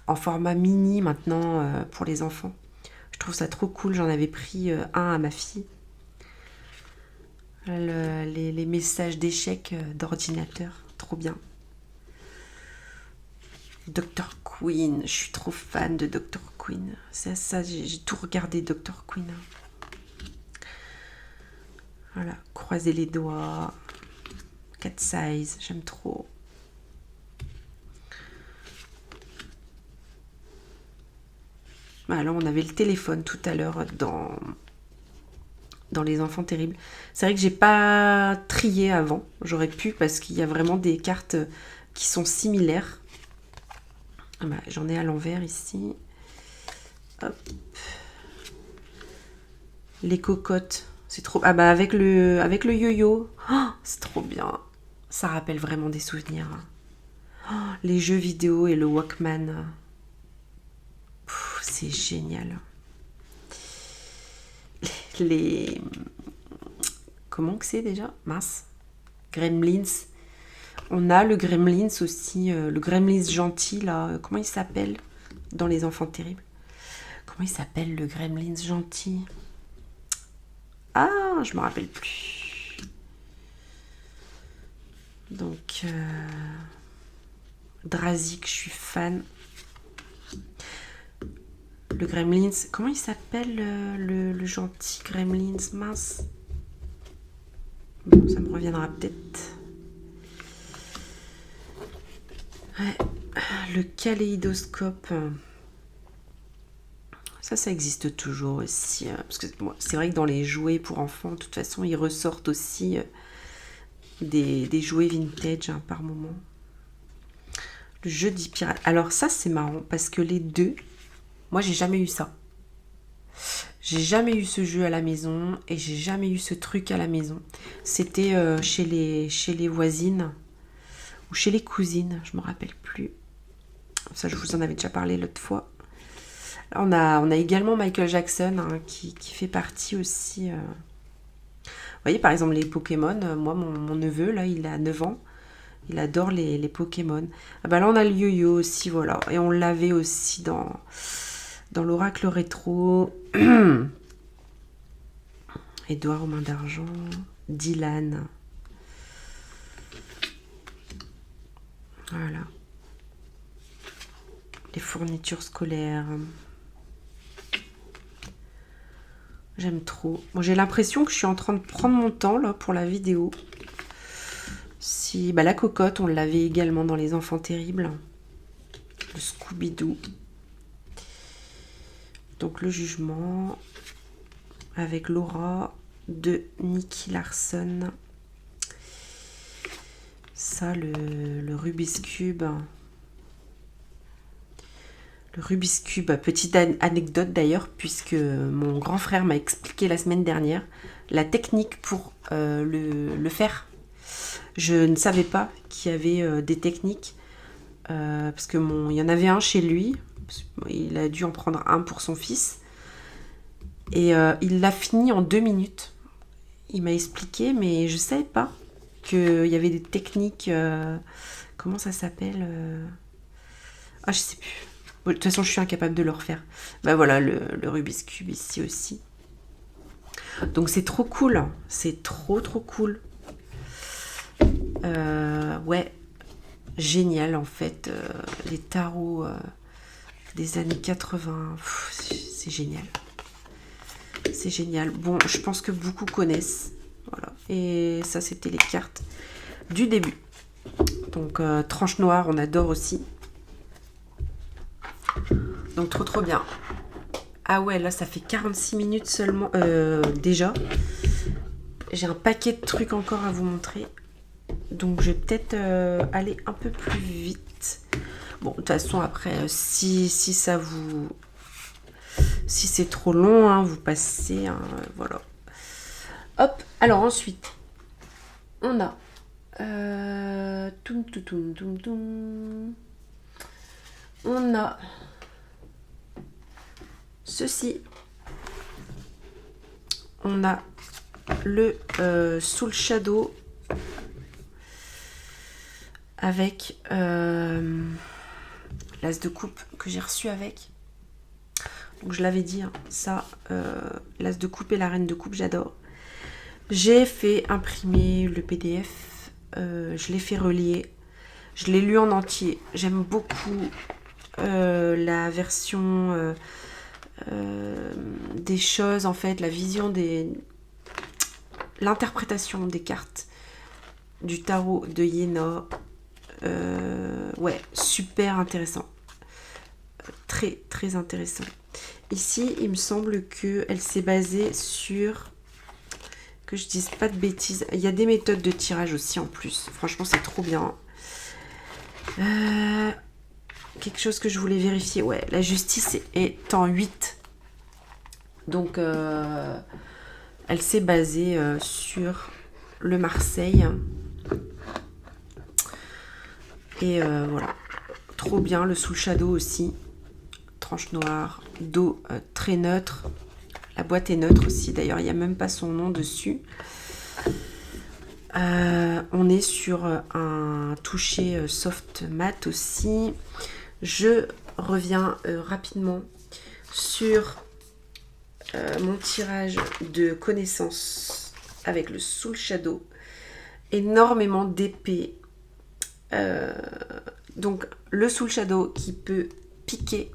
en format mini maintenant pour les enfants. Je trouve ça trop cool. J'en avais pris un à ma fille. Les messages d'échecs d'ordinateur. Trop bien. Dr. Queen. Je suis trop fan de Dr. Queen. Ça, j'ai tout regardé, Dr. Queen. Voilà. Croiser les doigts. Cat size. J'aime trop. Alors, on avait le téléphone tout à l'heure dans les enfants terribles. C'est vrai que j'ai pas trié avant. J'aurais pu parce qu'il y a vraiment des cartes qui sont similaires. Ah bah, j'en ai à l'envers ici. Hop. Les cocottes. C'est trop... Ah bah avec le yo-yo. Oh, c'est trop bien. Ça rappelle vraiment des souvenirs. Oh, les jeux vidéo et le Walkman. C'est génial. Les... Comment que c'est déjà? Mince. Gremlins. On a le Gremlins aussi. Le Gremlins gentil, là. Comment il s'appelle dans Les Enfants Terribles? Comment il s'appelle, le Gremlins gentil? Ah, je me rappelle plus. Donc, Drazik, je suis fan. Le Gremlins, comment il s'appelle le gentil Gremlins? Mince. Bon, ça me reviendra peut-être. Ouais. Le kaléidoscope. Ça existe toujours aussi. Parce que bon, c'est vrai que dans les jouets pour enfants, de toute façon, ils ressortent aussi des jouets vintage, hein, par moment. Le jeu dit pirate. Alors ça, c'est marrant parce que les deux, moi, j'ai jamais eu ça. J'ai jamais eu ce jeu à la maison et j'ai jamais eu ce truc à la maison. C'était chez les voisines ou chez les cousines, je me rappelle plus. Ça, je vous en avais déjà parlé l'autre fois. Là, on a également Michael Jackson, hein, qui fait partie aussi. Vous voyez, par exemple, les Pokémon. Moi, mon neveu, là, il a 9 ans. Il adore les Pokémon. Ah bah là, on a le yo-yo aussi, voilà. Et on l'avait aussi Dans l'oracle rétro, Édouard aux mains d'argent, Dylan. Voilà. Les fournitures scolaires. J'aime trop. Bon, j'ai l'impression que je suis en train de prendre mon temps là pour la vidéo. Si, bah, la cocotte, on l'avait également dans Les Enfants Terribles. Le Scooby-Doo. Donc le jugement avec Laura de Nicky Larson. Ça, le Rubik's Cube. Le Rubik's Cube, petite anecdote d'ailleurs, puisque mon grand frère m'a expliqué la semaine dernière la technique pour le faire. Je ne savais pas qu'il y avait des techniques, parce que il y en avait un chez lui, il a dû en prendre un pour son fils, et il l'a fini en 2 minutes. Il m'a expliqué, mais je ne savais pas qu'il y avait des techniques, comment ça s'appelle Ah, je sais plus. De toute façon, je suis incapable de le refaire. Ben voilà, le Rubik's Cube ici aussi. Donc c'est trop cool. C'est trop cool. Ouais, génial en fait. Les tarots des années 80. C'est génial. C'est génial. Bon, je pense que beaucoup connaissent. Voilà. Et ça, c'était les cartes du début. Donc, tranche noire, on adore aussi. Donc trop bien. Ah ouais, là ça fait 46 minutes seulement déjà. J'ai un paquet de trucs encore à vous montrer. Donc je vais peut-être aller un peu plus vite. Bon, de toute façon après, si ça vous... Si c'est trop long, hein, vous passez, hein, voilà. Hop, alors ensuite, on a... On a... Ceci. On a le Soul Shadow avec l'as de coupe que j'ai reçu avec. Donc je l'avais dit, hein, ça, l'as de coupe et la reine de coupe, j'adore. J'ai fait imprimer le PDF, je l'ai fait relier, je l'ai lu en entier. J'aime beaucoup la version... des choses en fait, la vision l'interprétation des cartes du tarot de Yéna. Ouais, super intéressant, très intéressant. Ici il me semble que elle s'est basée sur, que je dise pas de bêtises, il y a des méthodes de tirage aussi en plus, franchement c'est trop bien. Quelque chose que je voulais vérifier, ouais, la justice est en 8. Donc, elle s'est basée sur le Marseille. Et voilà, trop bien. Le Soul Shadow aussi. Tranche noire, dos très neutre. La boîte est neutre aussi, d'ailleurs, il n'y a même pas son nom dessus. On est sur un toucher soft mat aussi. Je reviens rapidement sur mon tirage de connaissances avec le Soul Shadow. Énormément d'épées. Donc le Soul Shadow qui peut piquer.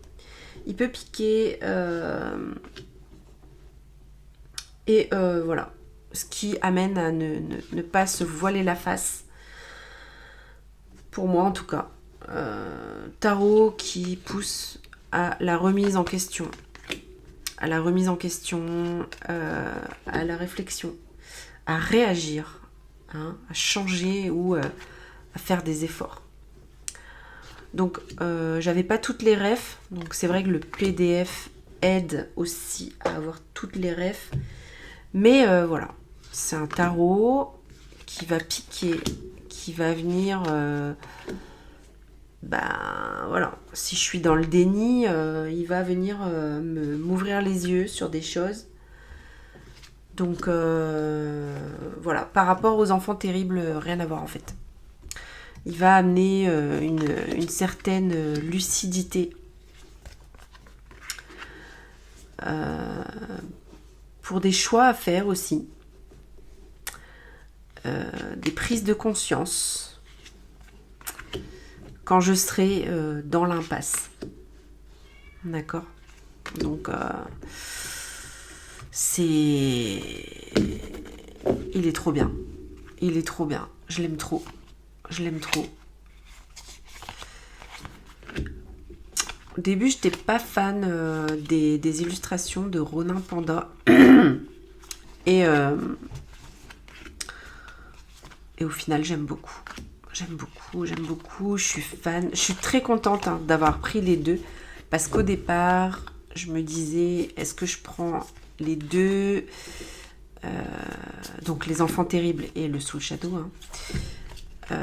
Il peut piquer et voilà. Ce qui amène à ne pas se voiler la face. Pour moi en tout cas. Tarot qui pousse à la remise en question. À la remise en question, à la réflexion, à réagir, hein, à changer ou à faire des efforts. Donc, j'avais pas toutes les refs, donc c'est vrai que le PDF aide aussi à avoir toutes les refs. Mais voilà, c'est un tarot qui va piquer, qui va venir... voilà, si je suis dans le déni, il va venir m'ouvrir les yeux sur des choses. Donc voilà, par rapport aux enfants terribles, rien à voir en fait. Il va amener une certaine lucidité pour des choix à faire aussi, des prises de conscience quand je serai dans l'impasse. D'accord? Donc, il est trop bien. Il est trop bien. Je l'aime trop. Je l'aime trop. Au début, je n'étais pas fan des illustrations de Ronin Panda. Et au final, j'aime beaucoup. J'aime beaucoup, j'aime beaucoup. Je suis fan. Je suis très contente d'avoir pris les deux. Parce qu'au départ, je me disais, est-ce que je prends les deux donc les enfants terribles et le Soul Shadow. Je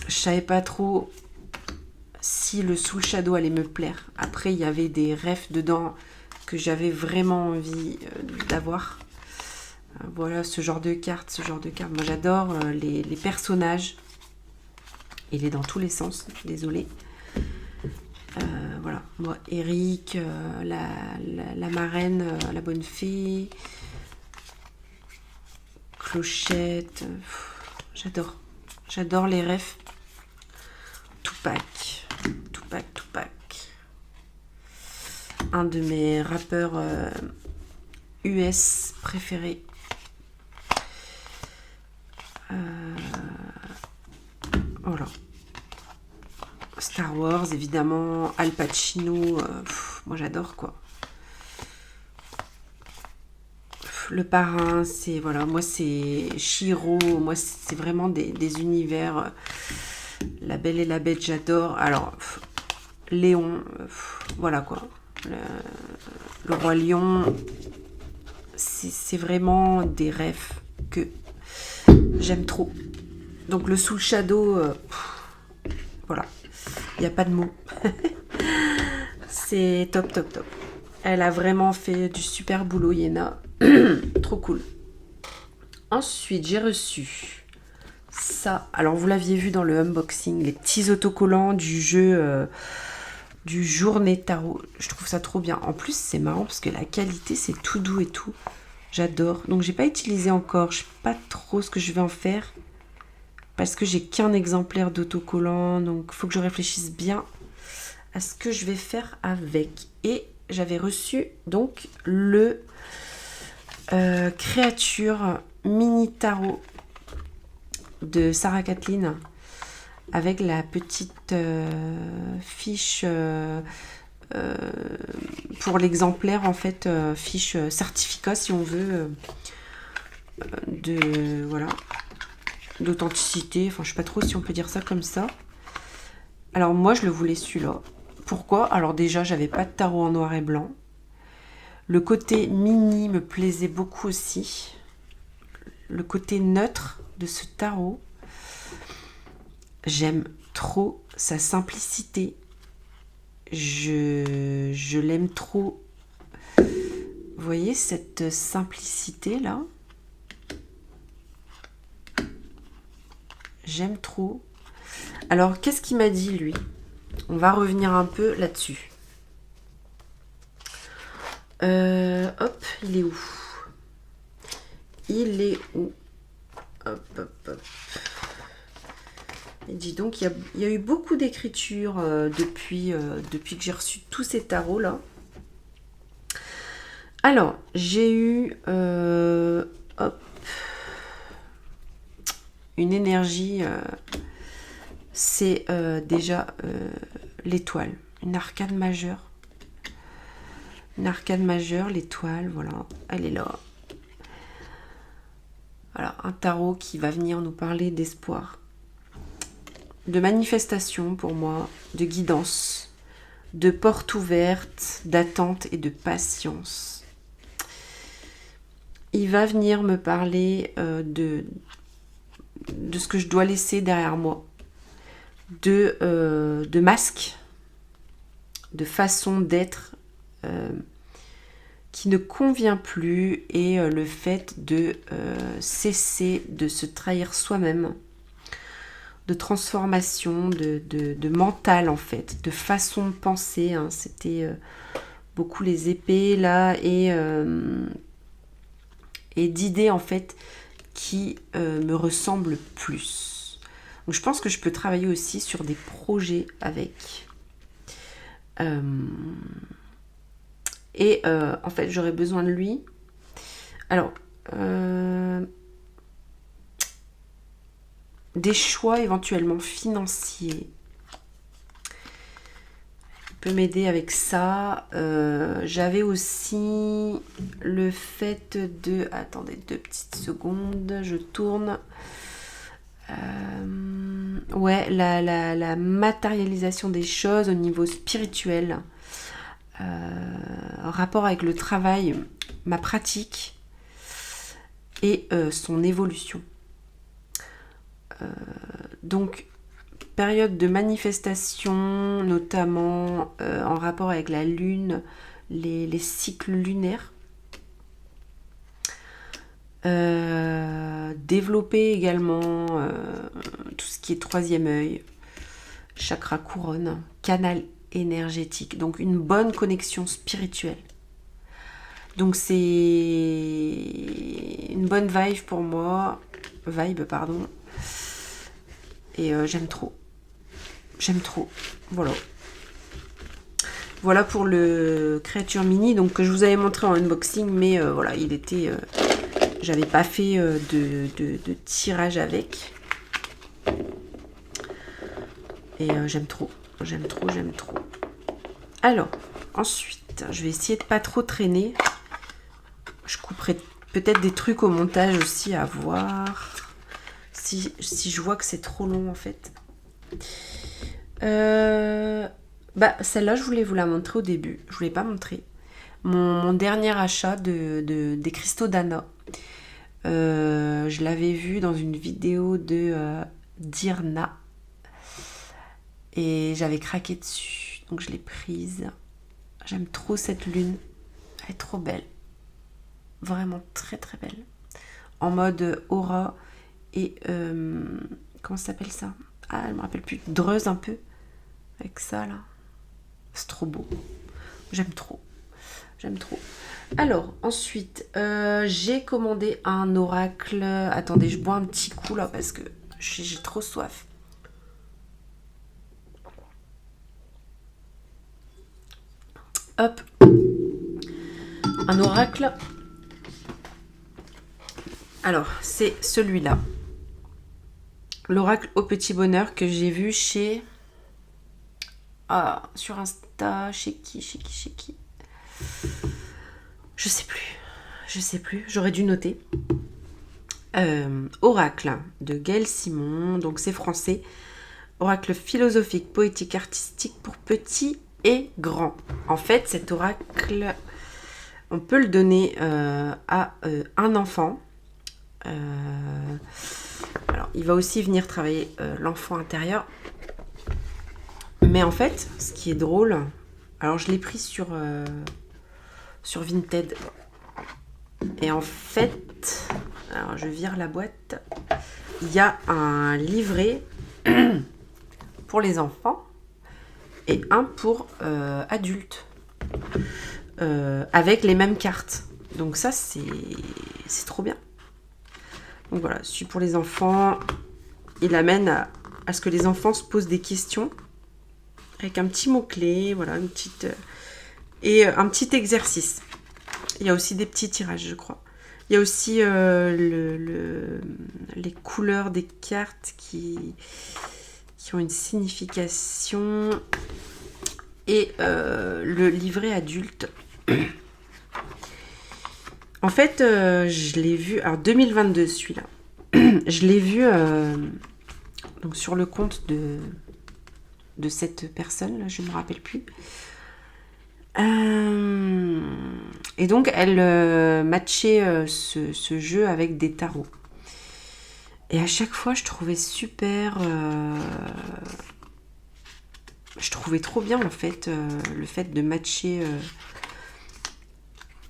savais pas trop si le Soul Shadow allait me plaire. Après, il y avait des rêves dedans que j'avais vraiment envie d'avoir. Voilà, ce genre de cartes. Moi, j'adore les personnages. Il est dans tous les sens, désolée. Voilà, moi, Eric, la marraine, la bonne fée, Clochette, j'adore les refs. Tupac, un de mes rappeurs US préférés. Voilà. Star Wars, évidemment, Al Pacino, moi j'adore quoi. Le parrain, c'est voilà, moi c'est Chiro, moi c'est vraiment des univers. La Belle et la Bête, j'adore. Alors, Léon, voilà quoi. Le Roi Lion, c'est vraiment des rêves que j'aime trop. Donc le Soul Shadow, voilà. Il n'y a pas de mots. C'est top. Elle a vraiment fait du super boulot, Yéna. Trop cool. Ensuite, j'ai reçu ça. Alors, vous l'aviez vu dans le unboxing, les petits autocollants du jeu du Journée Tarot. Je trouve ça trop bien. En plus, c'est marrant parce que la qualité, c'est tout doux et tout. J'adore. Donc, j'ai pas utilisé encore. Je sais pas trop ce que je vais en faire. Parce que j'ai qu'un exemplaire d'autocollant, donc il faut que je réfléchisse bien à ce que je vais faire avec. Et j'avais reçu donc le créature mini tarot de Sarah Kathleen avec la petite fiche pour l'exemplaire en fait, fiche certificat si on veut de voilà. D'authenticité, enfin je sais pas trop si on peut dire ça comme ça. Alors moi je le voulais celui-là. Pourquoi? Alors déjà j'avais pas de tarot en noir et blanc. Le côté mini me plaisait beaucoup aussi. Le côté neutre de ce tarot. J'aime trop sa simplicité. Je l'aime trop. Vous voyez cette simplicité là? J'aime trop. Alors, qu'est-ce qu'il m'a dit, lui? On va revenir un peu là-dessus. Hop, il est où? Hop. Et dis donc, il y a eu beaucoup d'écriture depuis que j'ai reçu tous ces tarots-là. Alors, j'ai eu... hop. Une énergie, c'est déjà l'étoile, une arcane majeure. Une arcane majeure, l'étoile, voilà, elle est là. Voilà, un tarot qui va venir nous parler d'espoir, de manifestation pour moi, de guidance, de porte ouverte, d'attente et de patience. Il va venir me parler de ce que je dois laisser derrière moi, de masques, de façon d'être qui ne convient plus, et le fait de cesser de se trahir soi-même, de transformation, de mental en fait, de façon de penser, hein. C'était beaucoup les épées là et d'idées en fait qui me ressemblent plus. Donc je pense que je peux travailler aussi sur des projets avec. En fait j'aurais besoin de lui. Alors des choix éventuellement financiers. Peut m'aider avec ça. J'avais aussi le fait de... Attendez 2 petites secondes, je tourne. Ouais, la matérialisation des choses au niveau spirituel. En rapport avec le travail, ma pratique et son évolution. Donc, période de manifestation, notamment en rapport avec la lune, les cycles lunaires. Développer également tout ce qui est troisième œil, chakra couronne, canal énergétique, donc une bonne connexion spirituelle. Donc c'est une bonne vibe pour moi, et j'aime trop. Voilà pour le créature mini, donc que je vous avais montré en unboxing, mais voilà, il était... j'avais pas fait de tirage avec. Et j'aime trop. Alors, ensuite, je vais essayer de pas trop traîner. Je couperai peut-être des trucs au montage aussi à voir. Si je vois que c'est trop long en fait. Celle-là, je voulais vous la montrer au début. Je ne vous l'ai pas montré. Mon dernier achat des cristaux d'Anna. Je l'avais vu dans une vidéo de Dirna. Et j'avais craqué dessus. Donc je l'ai prise. J'aime trop cette lune. Elle est trop belle. Vraiment très très belle. En mode aura et... comment ça s'appelle ça? Ah, elle me rappelle plus. Dreuse un peu. Avec ça là. C'est trop beau. J'aime trop. Alors, ensuite, j'ai commandé un oracle. Attendez, je bois un petit coup là parce que j'ai trop soif. Hop. Un oracle. Alors, c'est celui-là. L'oracle au petit bonheur que j'ai vu chez... sur Insta, chez qui Je sais plus, j'aurais dû noter. Oracle de Gaël Simon, donc c'est français. Oracle philosophique, poétique, artistique pour petits et grands. En fait, cet oracle, on peut le donner à un enfant. Alors, il va aussi venir travailler l'enfant intérieur. Mais en fait, ce qui est drôle, alors je l'ai pris sur Vinted. Et en fait, alors je vire la boîte, il y a un livret pour les enfants et un pour adultes avec les mêmes cartes. Donc ça, c'est trop bien. Donc voilà, celui pour les enfants, il amène à ce que les enfants se posent des questions avec un petit mot-clé, voilà, une petite... et un petit exercice. Il y a aussi des petits tirages, je crois. Il y a aussi les couleurs des cartes qui ont une signification. Et le livret adulte. En fait, je l'ai vu... Alors, 2022, celui-là. Je l'ai vu donc sur le compte de cette personne, là, je ne me rappelle plus. Et donc elle matchait ce jeu avec des tarots. Et à chaque fois je trouvais super... je trouvais trop bien en fait le fait de matcher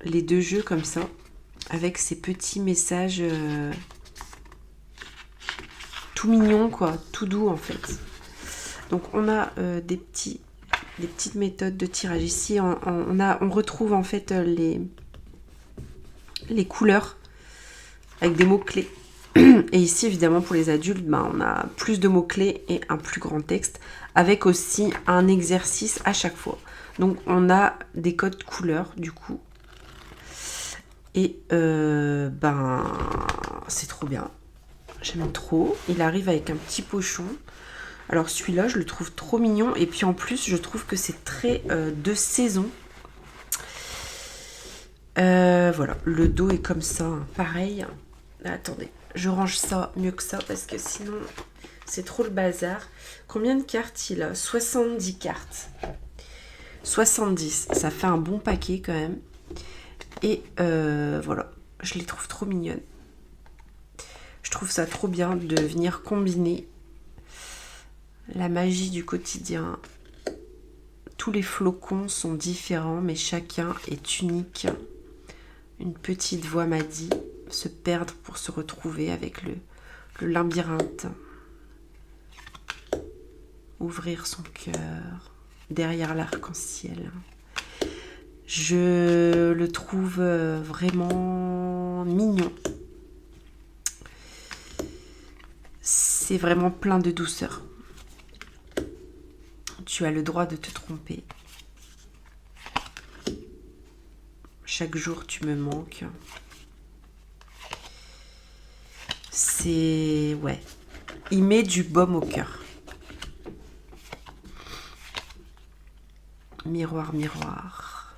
les deux jeux comme ça, avec ces petits messages tout mignons quoi, tout doux en fait. Donc on a des petits des petites méthodes de tirage. Ici, on retrouve en fait les couleurs avec des mots-clés. Et ici, évidemment, pour les adultes, ben, on a plus de mots-clés et un plus grand texte, avec aussi un exercice à chaque fois. Donc, on a des codes couleurs, du coup. Et ben, c'est trop bien. J'aime trop. Il arrive avec un petit pochon. Alors, celui-là, je le trouve trop mignon. Et puis, en plus, je trouve que c'est très de saison. Voilà, le dos est comme ça, hein. Pareil. Attendez, je range ça mieux que ça parce que sinon c'est trop le bazar. Combien de cartes il a? 70 cartes. 70, ça fait un bon paquet quand même. Et voilà, je les trouve trop mignonnes. Je trouve ça trop bien de venir combiner la magie du quotidien. Tous les flocons sont différents, mais chacun est unique. Une petite voix m'a dit se perdre pour se retrouver avec le labyrinthe. Ouvrir son cœur derrière l'arc-en-ciel. Je le trouve vraiment mignon. C'est vraiment plein de douceur. Tu as le droit de te tromper. Chaque jour, tu me manques. C'est... ouais. Il met du baume au cœur. Miroir, miroir.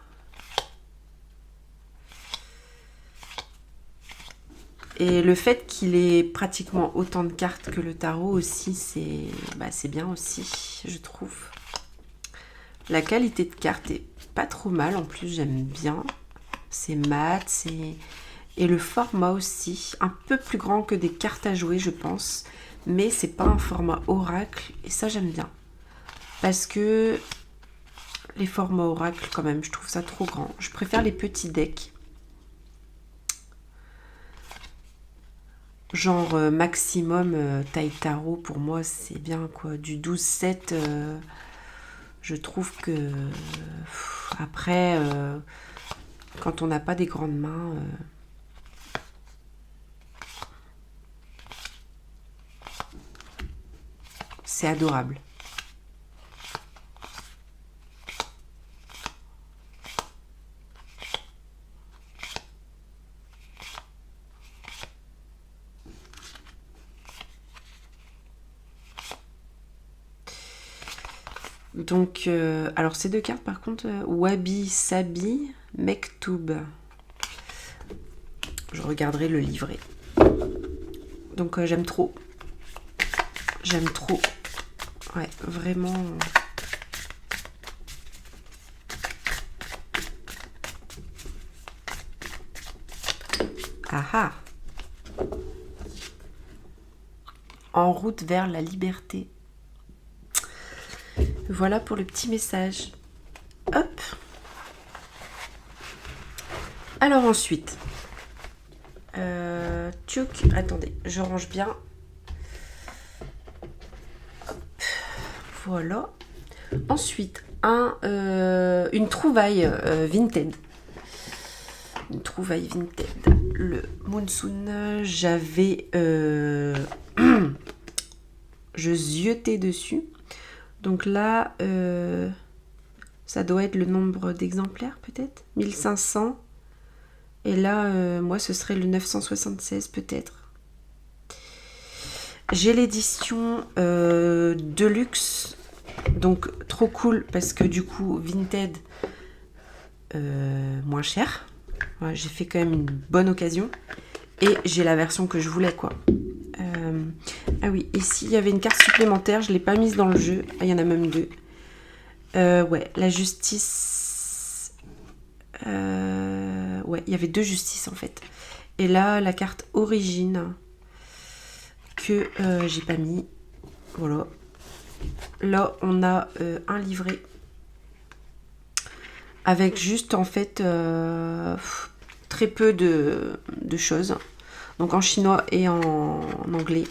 Et le fait qu'il ait pratiquement autant de cartes que le tarot aussi, c'est bien aussi, je trouve. La qualité de carte est pas trop mal, en plus j'aime bien. C'est mat, et le format aussi, un peu plus grand que des cartes à jouer, je pense. Mais c'est pas un format oracle, et ça j'aime bien. Parce que les formats oracle, quand même, je trouve ça trop grand. Je préfère les petits decks. Genre maximum taille tarot, pour moi c'est bien quoi. Du 12-7, je trouve que après, quand on n'a pas des grandes mains, c'est adorable. Donc, alors ces deux cartes par contre, Wabi Sabi Mektoub. Je regarderai le livret. Donc j'aime trop. J'aime trop. Ouais, vraiment. Ah ah. En route vers la liberté. Voilà pour le petit message. Hop. Alors ensuite. Tchouk. Attendez, je range bien. Hop. Voilà. Ensuite, une trouvaille Vinted. Une trouvaille Vinted. Le Monsoon, j'avais... je ziotais dessus. Donc là, ça doit être le nombre d'exemplaires peut-être, 1500. Et là, moi, ce serait le 976 peut-être. J'ai l'édition Deluxe, donc trop cool parce que du coup, Vinted, moins cher. Ouais, j'ai fait quand même une bonne occasion. Et j'ai la version que je voulais, quoi. Ah oui, ici, il y avait une carte supplémentaire. Je ne l'ai pas mise dans le jeu. Ah, il y en a même deux. Ouais, la justice... ouais, il y avait deux justices, en fait. Et là, la carte origine que j'ai pas mis. Voilà. Là, on a un livret. Avec juste, en fait, très peu de choses. Donc en chinois et en anglais.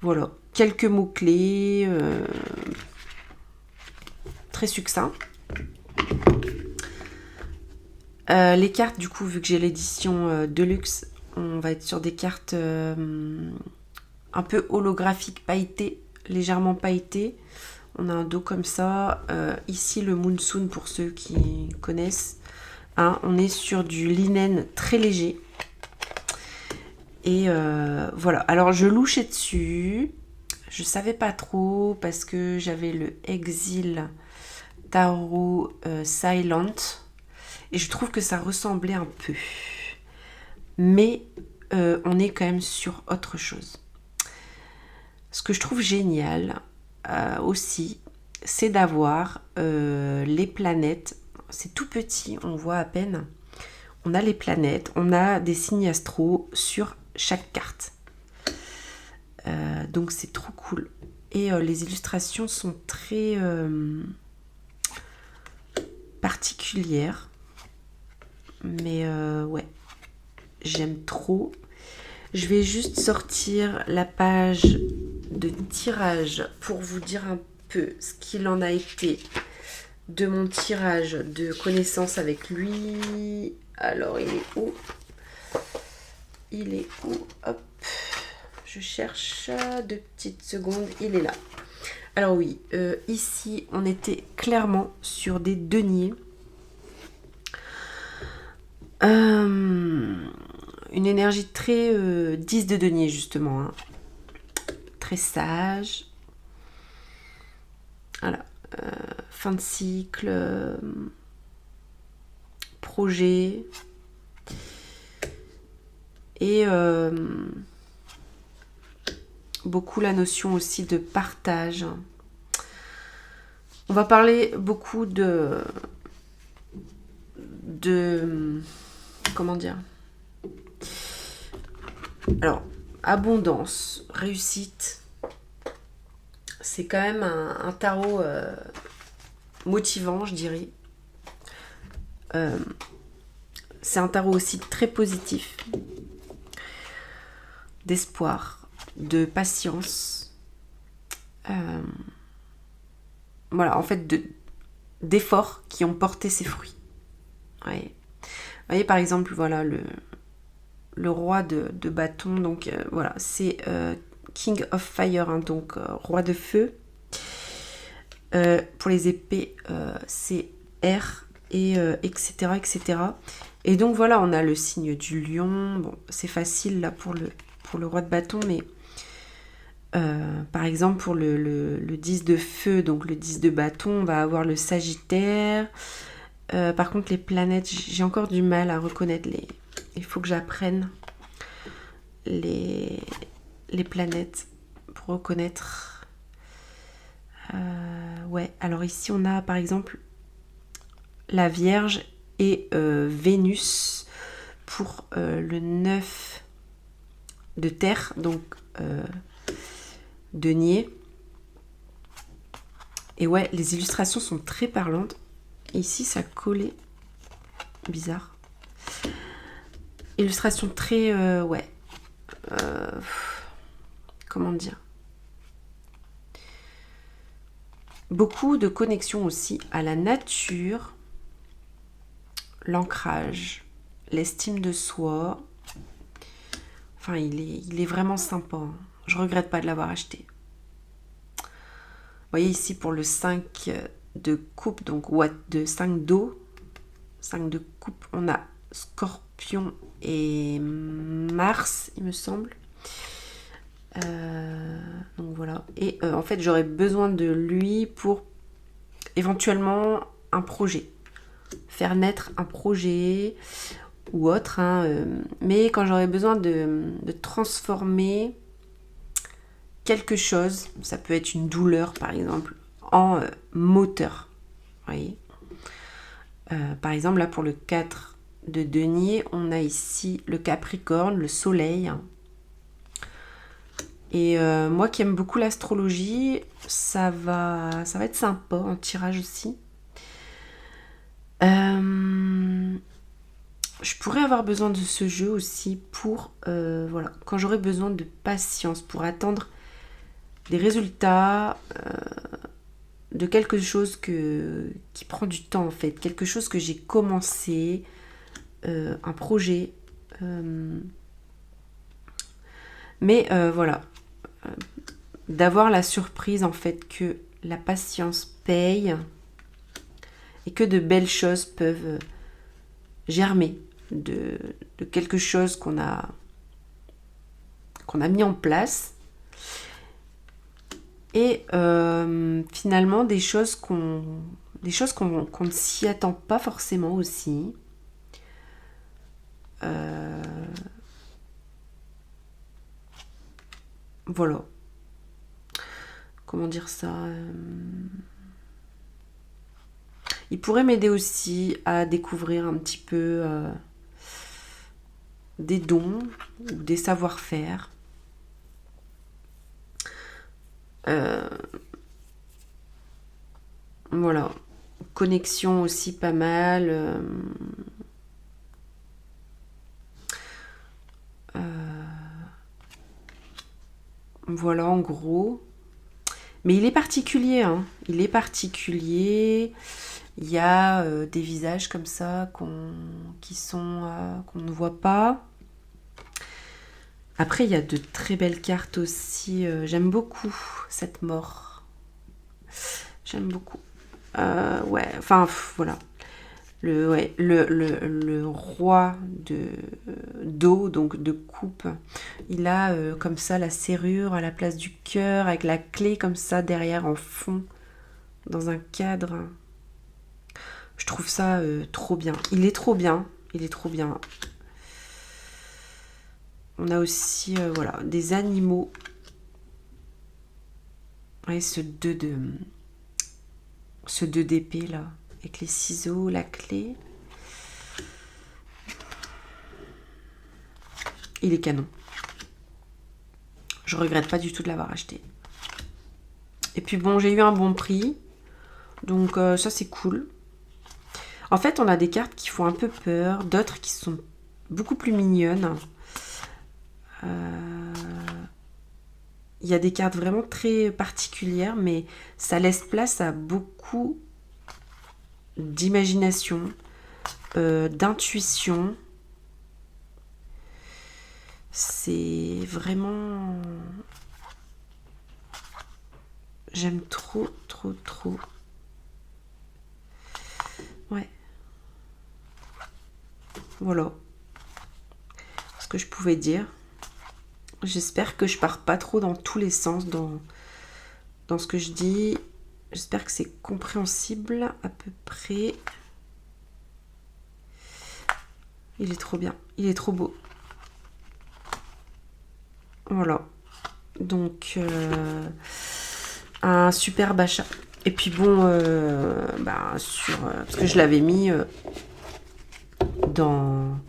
Voilà. Quelques mots-clés. très succinct. Les cartes, du coup, vu que j'ai l'édition Deluxe, on va être sur des cartes un peu holographiques, pailletées, légèrement pailletées. On a un dos comme ça. Ici, le Moonsoon, pour ceux qui connaissent. Hein, on est sur du linen très léger. Et voilà. Alors, je louchais dessus. Je savais pas trop parce que j'avais le Exil Tarot Silent. Et je trouve que ça ressemblait un peu. Mais on est quand même sur autre chose. Ce que je trouve génial aussi, c'est d'avoir les planètes. C'est tout petit, on voit à peine. On a les planètes, on a des signes astro sur chaque carte. Donc c'est trop cool. Et les illustrations sont très particulières. Mais ouais, j'aime trop. Je vais juste sortir la page de tirage pour vous dire un peu ce qu'il en a été de mon tirage de connaissances avec lui. Alors, il est où? Il est où? Hop, je cherche 2 petites secondes. Il est là. Alors oui, ici, on était clairement sur des deniers. Une énergie très 10 de denier, justement. Hein. Très sage. Voilà. Fin de cycle. Projet. Et beaucoup la notion aussi de partage. On va parler beaucoup de comment dire? Alors, abondance, réussite, c'est quand même un tarot motivant, je dirais. C'est un tarot aussi très positif, d'espoir, de patience. Voilà, en fait, d'efforts qui ont porté ses fruits. Ouais. Vous voyez, par exemple, voilà, le roi de bâton, donc voilà, c'est King of Fire, hein, donc roi de feu. Pour les épées, c'est R, et etc., etc. Et donc voilà, on a le signe du lion. Bon, c'est facile là pour le roi de bâton, mais par exemple pour le 10 de feu, donc le 10 de bâton, on va avoir le Sagittaire. Par contre, les planètes, j'ai encore du mal à reconnaître les... Il faut que j'apprenne les planètes pour reconnaître. Ouais, alors ici, on a par exemple la Vierge et Vénus pour le 9 de terre, donc denier. Et ouais, les illustrations sont très parlantes. Ici, ça collait. Bizarre. Illustration très... ouais. Comment dire? Beaucoup de connexion aussi à la nature, l'ancrage, l'estime de soi. Enfin, il est vraiment sympa. Hein. Je regrette pas de l'avoir acheté. Vous voyez ici pour le 5 de coupe, donc de 5 d'eau, 5 de coupe, on a Scorpion et Mars, il me semble. Donc voilà. Et en fait, j'aurais besoin de lui pour éventuellement un projet. Faire naître un projet ou autre. Hein, mais quand j'aurais besoin de transformer quelque chose, ça peut être une douleur par exemple, en moteur. Vous voyez, par exemple, là pour le 4 de denier, on a ici le Capricorne, le soleil. Et moi qui aime beaucoup l'astrologie, ça va être sympa en tirage aussi. Je pourrais avoir besoin de ce jeu aussi pour, voilà, quand j'aurai besoin de patience pour attendre des résultats de quelque chose qui prend du temps en fait, quelque chose que j'ai commencé, un projet. Mais voilà, d'avoir la surprise en fait que la patience paye et que de belles choses peuvent germer de quelque chose qu'on a mis en place. Et finalement des choses qu'on ne s'y attend pas forcément aussi. Voilà. Comment dire ça, il pourrait m'aider aussi à découvrir un petit peu des dons ou des savoir-faire. Voilà. Connexion aussi pas mal. Voilà en gros. Mais il est particulier, hein. Il est particulier. Il y a des visages comme ça qu'on ne voit pas. Après, il y a de très belles cartes aussi. J'aime beaucoup cette mort. J'aime beaucoup. Ouais, enfin, voilà. Le roi d'eau, donc de coupe, il a comme ça la serrure à la place du cœur, avec la clé comme ça derrière en fond, dans un cadre. Je trouve ça trop bien. Il est trop bien. Il est trop bien. On a aussi voilà, des animaux. Ouais, ce 2 d'épée là, avec les ciseaux, la clé. Il est canon. Je regrette pas du tout de l'avoir acheté. Et puis bon, j'ai eu un bon prix. Donc ça c'est cool. En fait, on a des cartes qui font un peu peur, d'autres qui sont beaucoup plus mignonnes. Il y a des cartes vraiment très particulières, mais ça laisse place à beaucoup d'imagination, d'intuition. C'est vraiment... J'aime trop, trop, trop. Ouais. Voilà. Ce que je pouvais dire. J'espère que je pars pas trop dans tous les sens dans ce que je dis. J'espère que c'est compréhensible à peu près. Il est trop bien. Il est trop beau. Voilà. Donc, un superbe achat. Et puis bon, parce que je l'avais mis dans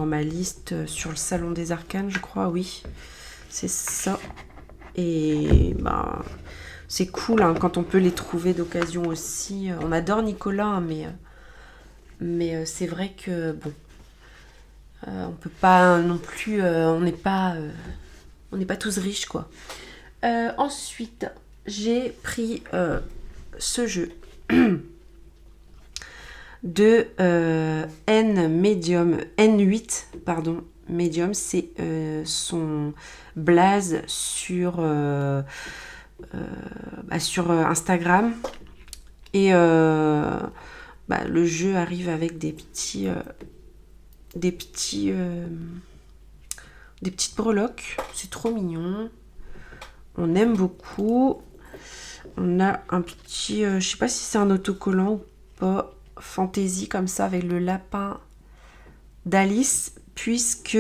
ma liste sur le Salon des Arcanes, je crois, oui. C'est ça. Et c'est cool hein, quand on peut les trouver d'occasion aussi. On adore Nicolas, hein, mais c'est vrai que bon, on peut pas non plus, on n'est pas tous riches quoi. Ensuite, j'ai pris ce jeu de N8, pardon, Medium, c'est son blaze sur Instagram. Et le jeu arrive avec des petites breloques. C'est trop mignon. On aime beaucoup. On a un petit, je sais pas si c'est un autocollant ou pas, fantaisie comme ça avec le lapin d'Alice, puisque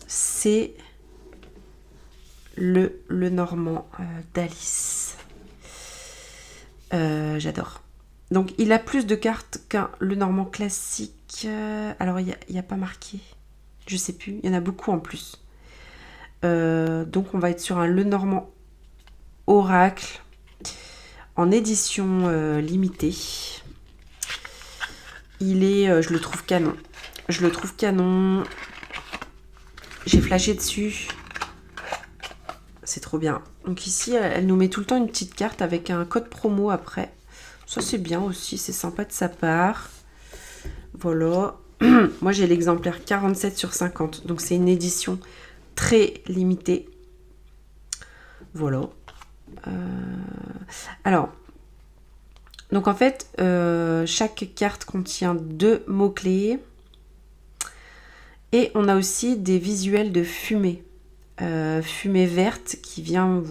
c'est le Normand d'Alice. J'adore. Donc il a plus de cartes qu'un le Normand classique. Alors il n'y a pas marqué. Je sais plus. Il y en a beaucoup en plus. Donc on va être sur un le Normand Oracle en édition limitée. Il est, je le trouve canon. J'ai flashé dessus. c'est trop bien. Donc ici, elle nous met tout le temps une petite carte avec un code promo après. Ça, c'est bien aussi, c'est sympa de sa part. Voilà. Moi, j'ai l'exemplaire 47/50. Donc, c'est une édition très limitée. Voilà. Alors, donc en fait, chaque carte contient 2 mots-clés. Et on a aussi des visuels de fumée. Fumée verte qui vient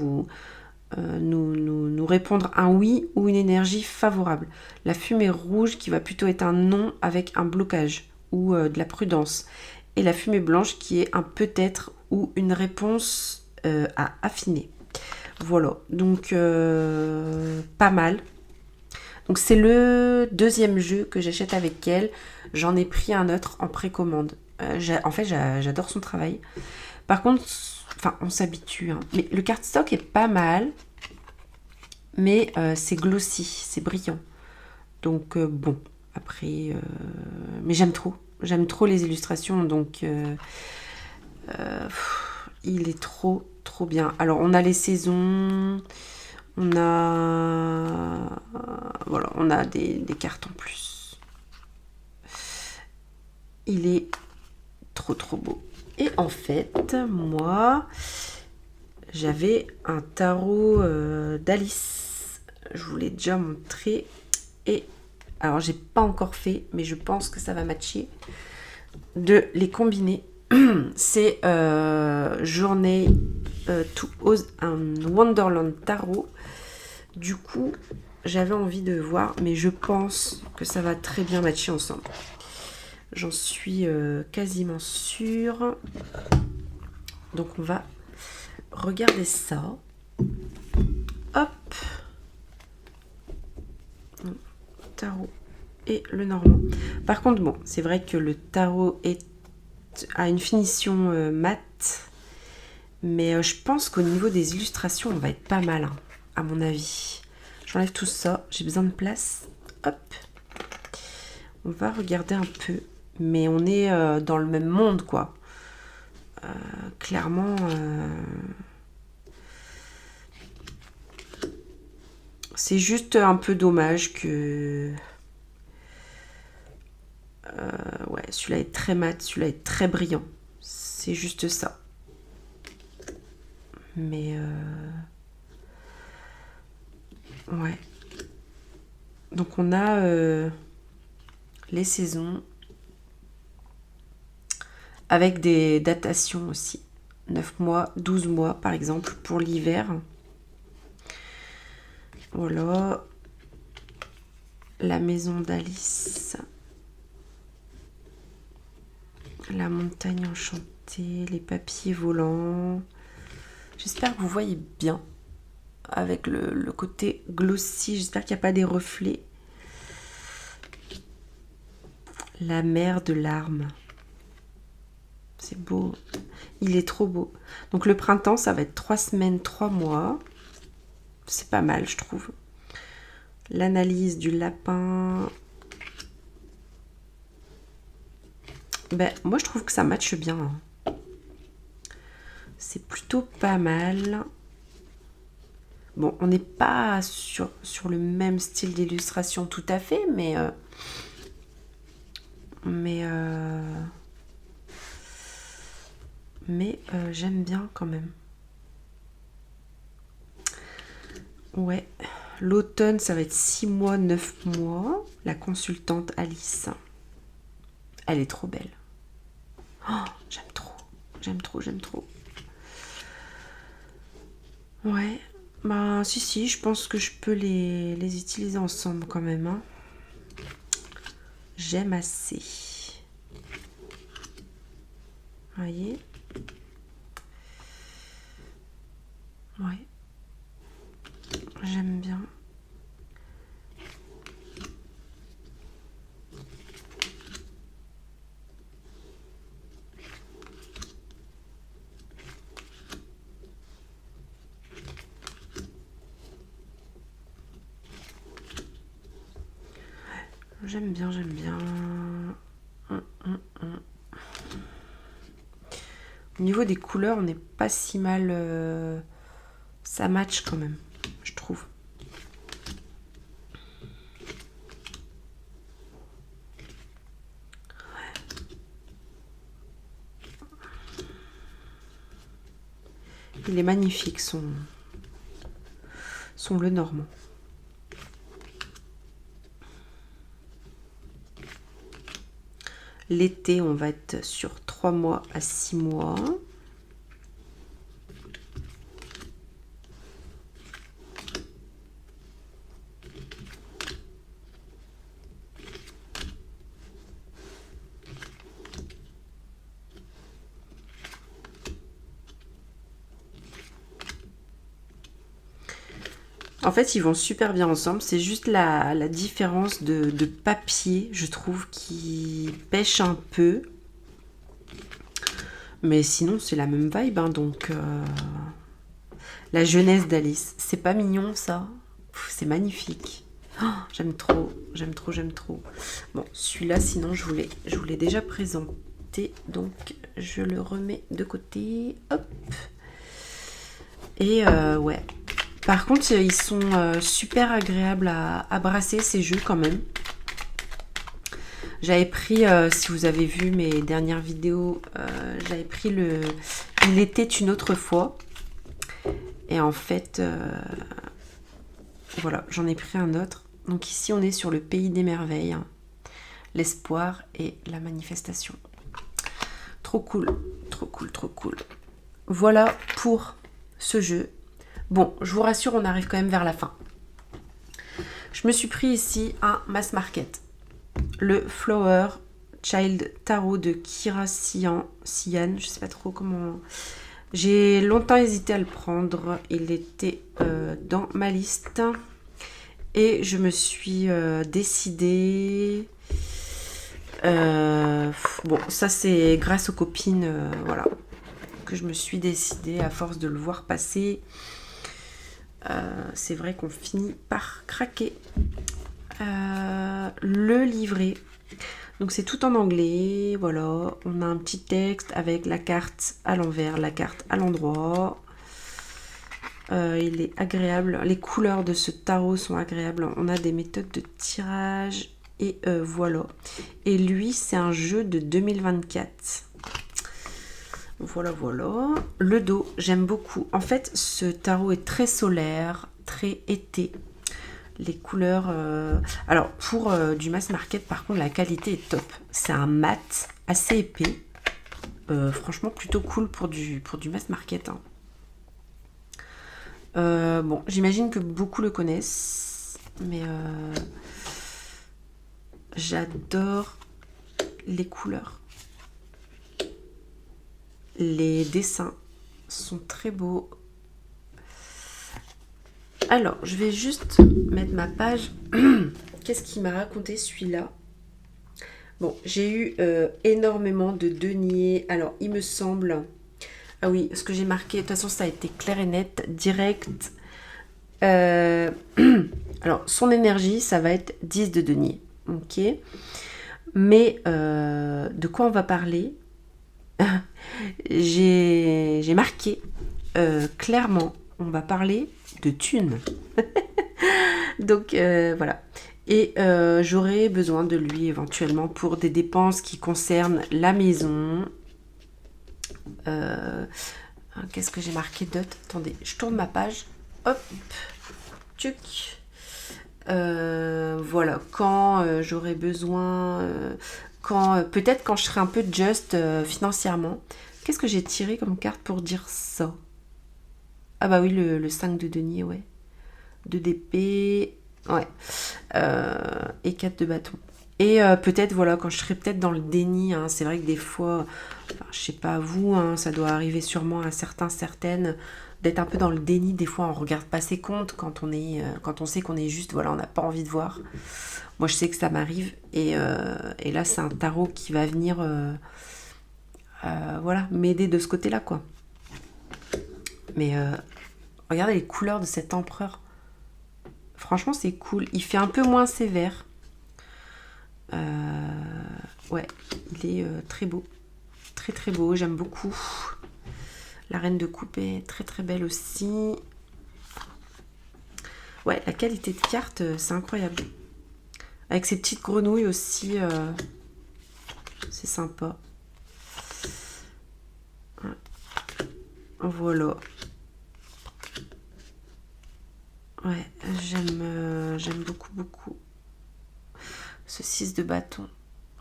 nous répondre un oui ou une énergie favorable. La fumée rouge qui va plutôt être un non avec un blocage ou de la prudence. Et la fumée blanche qui est un peut-être ou une réponse à affiner. Voilà, donc pas mal. Donc c'est le 2e jeu que j'achète avec elle. J'en ai pris un autre en précommande. En fait, j'adore son travail. Par contre, enfin, on s'habitue. Hein. Mais le cardstock est pas mal. Mais c'est glossy, c'est brillant. Donc bon, après... mais j'aime trop. J'aime trop les illustrations. Donc il est trop bien. Alors, on a les saisons... On a... Voilà, on a des cartes en plus. Il est trop beau. Et en fait, moi, j'avais un tarot d'Alice. Je vous l'ai déjà montré. Et alors, j'ai pas encore fait, mais je pense que ça va matcher. De les combiner. C'est Journée to Oz and Wonderland Tarot. Du coup, j'avais envie de voir, mais je pense que ça va très bien matcher ensemble. J'en suis quasiment sûre. Donc, on va regarder ça. Hop. Tarot et le normand. Par contre, bon, c'est vrai que le tarot a une finition mate. Mais je pense qu'au niveau des illustrations, on va être pas mal, hein, à mon avis. J'enlève tout ça. J'ai besoin de place. Hop. On va regarder un peu. Mais on est dans le même monde, quoi. Clairement... c'est juste un peu dommage que... ouais, celui-là est très mat, celui-là est très brillant. C'est juste ça. Mais... ouais. Donc on a les saisons avec des datations aussi. 9 mois, 12 mois par exemple pour l'hiver. Voilà. La maison d'Alice. La montagne enchantée, les papiers volants. J'espère que vous voyez bien avec le côté glossy. J'espère qu'il n'y a pas des reflets. La mer de larmes. C'est beau. Il est trop beau. Donc le printemps, ça va être 3 semaines, 3 mois. C'est pas mal, je trouve. L'analyse du lapin. Ben, moi, je trouve que ça matche bien. Hein. C'est plutôt pas mal. Bon, on n'est pas sur le même style d'illustration tout à fait, mais j'aime bien quand même. Ouais, l'automne, ça va être 6 mois, 9 mois. La consultante Alice. Elle est trop belle. Oh, j'aime trop. J'aime trop, j'aime trop. Ouais, bah si, je pense que je peux les utiliser ensemble quand même. Hein. J'aime assez. Vous voyez? Ouais. J'aime bien. J'aime bien, j'aime bien. Au niveau des couleurs, on n'est pas si mal Ça match quand même, je trouve. Il est magnifique, son le normand. L'été, on va être sur 3 mois à 6 mois. En fait, ils vont super bien ensemble. C'est juste la différence de papier, je trouve, qui pêche un peu. Mais sinon, c'est la même vibe. Hein, donc, la jeunesse d'Alice. C'est pas mignon, ça? C'est magnifique. Oh, j'aime trop, j'aime trop, j'aime trop. Bon, celui-là, sinon, je vous l'ai déjà présenté. Donc, je le remets de côté. Hop. Et ouais. Par contre, ils sont super agréables à brasser, ces jeux, quand même. J'avais pris, si vous avez vu mes dernières vidéos, j'avais pris le « Il était une autre fois ». Et en fait, voilà, j'en ai pris un autre. Donc ici, on est sur le pays des merveilles. Hein. L'espoir et la manifestation. Trop cool, trop cool, trop cool. Voilà pour ce jeu. Bon, je vous rassure, on arrive quand même vers la fin. Je me suis pris ici un mass market. Le Flower Child Tarot de Kira Sian, je sais pas trop comment... J'ai longtemps hésité à le prendre. Il était dans ma liste. Et je me suis décidée... bon, ça c'est grâce aux copines, voilà, que je me suis décidée à force de le voir passer. C'est vrai qu'on finit par craquer. Le livret. Donc c'est tout en anglais. Voilà, on a un petit texte avec la carte à l'envers, la carte à l'endroit. Il est agréable. Les couleurs de ce tarot sont agréables. On a des méthodes de tirage. Et voilà. Et lui, c'est un jeu de 2024. Voilà, voilà. Le dos, j'aime beaucoup. En fait, ce tarot est très solaire, très été. Les couleurs... Alors, pour du mass market, par contre, la qualité est top. C'est un mat assez épais. Franchement, plutôt cool pour du mass market. Hein. Bon, j'imagine que beaucoup le connaissent. Mais j'adore les couleurs. Les dessins sont très beaux. Alors, je vais juste mettre ma page. Qu'est-ce qu'il m'a raconté celui-là? Bon, j'ai eu énormément de deniers. Alors, il me semble... Ah oui, ce que j'ai marqué, de toute façon, ça a été clair et net, direct. Alors, son énergie, ça va être 10 de denier. Ok. Mais de quoi on va parler? J'ai marqué clairement, on va parler de thunes. Donc voilà. Et j'aurai besoin de lui éventuellement pour des dépenses qui concernent la maison. Qu'est-ce que j'ai marqué d'autre? Attendez, je tourne ma page. Hop, tchuc. Voilà, quand j'aurai besoin, peut-être quand je serai un peu just financièrement. Qu'est-ce que j'ai tiré comme carte pour dire ça? Ah bah oui, le 5 de denier, ouais. 2 d'épée, ouais. Et 4 de bâton. Et peut-être, voilà, quand je serai peut-être dans le déni, hein, c'est vrai que des fois, enfin, je sais pas vous, hein, ça doit arriver sûrement à certaines, d'être un peu dans le déni. Des fois, on regarde pas ses comptes quand on sait qu'on est juste, voilà, on n'a pas envie de voir. Moi, je sais que ça m'arrive. Et là, c'est un tarot qui va venir, voilà, m'aider de ce côté-là, quoi. Mais regardez les couleurs de cet empereur. Franchement, c'est cool. Il fait un peu moins sévère. Ouais, il est très beau. Très très beau, j'aime beaucoup. La reine de coupe est très très belle aussi. Ouais, la qualité de carte, c'est incroyable. Avec ces petites grenouilles aussi, c'est sympa. Voilà. Ouais, j'aime beaucoup, beaucoup. Ce 6 de bâton.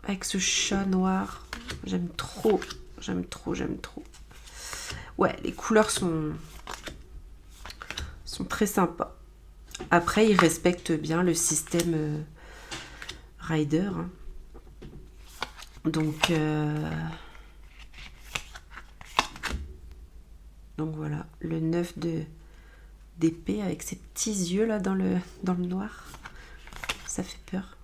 Avec ce chat noir. J'aime trop. J'aime trop, j'aime trop. Ouais, les couleurs sont très sympas. Après, ils respectent bien le système Rider. Hein. Donc voilà, le 9 d'épée avec ses petits yeux là dans le noir. Ça fait peur.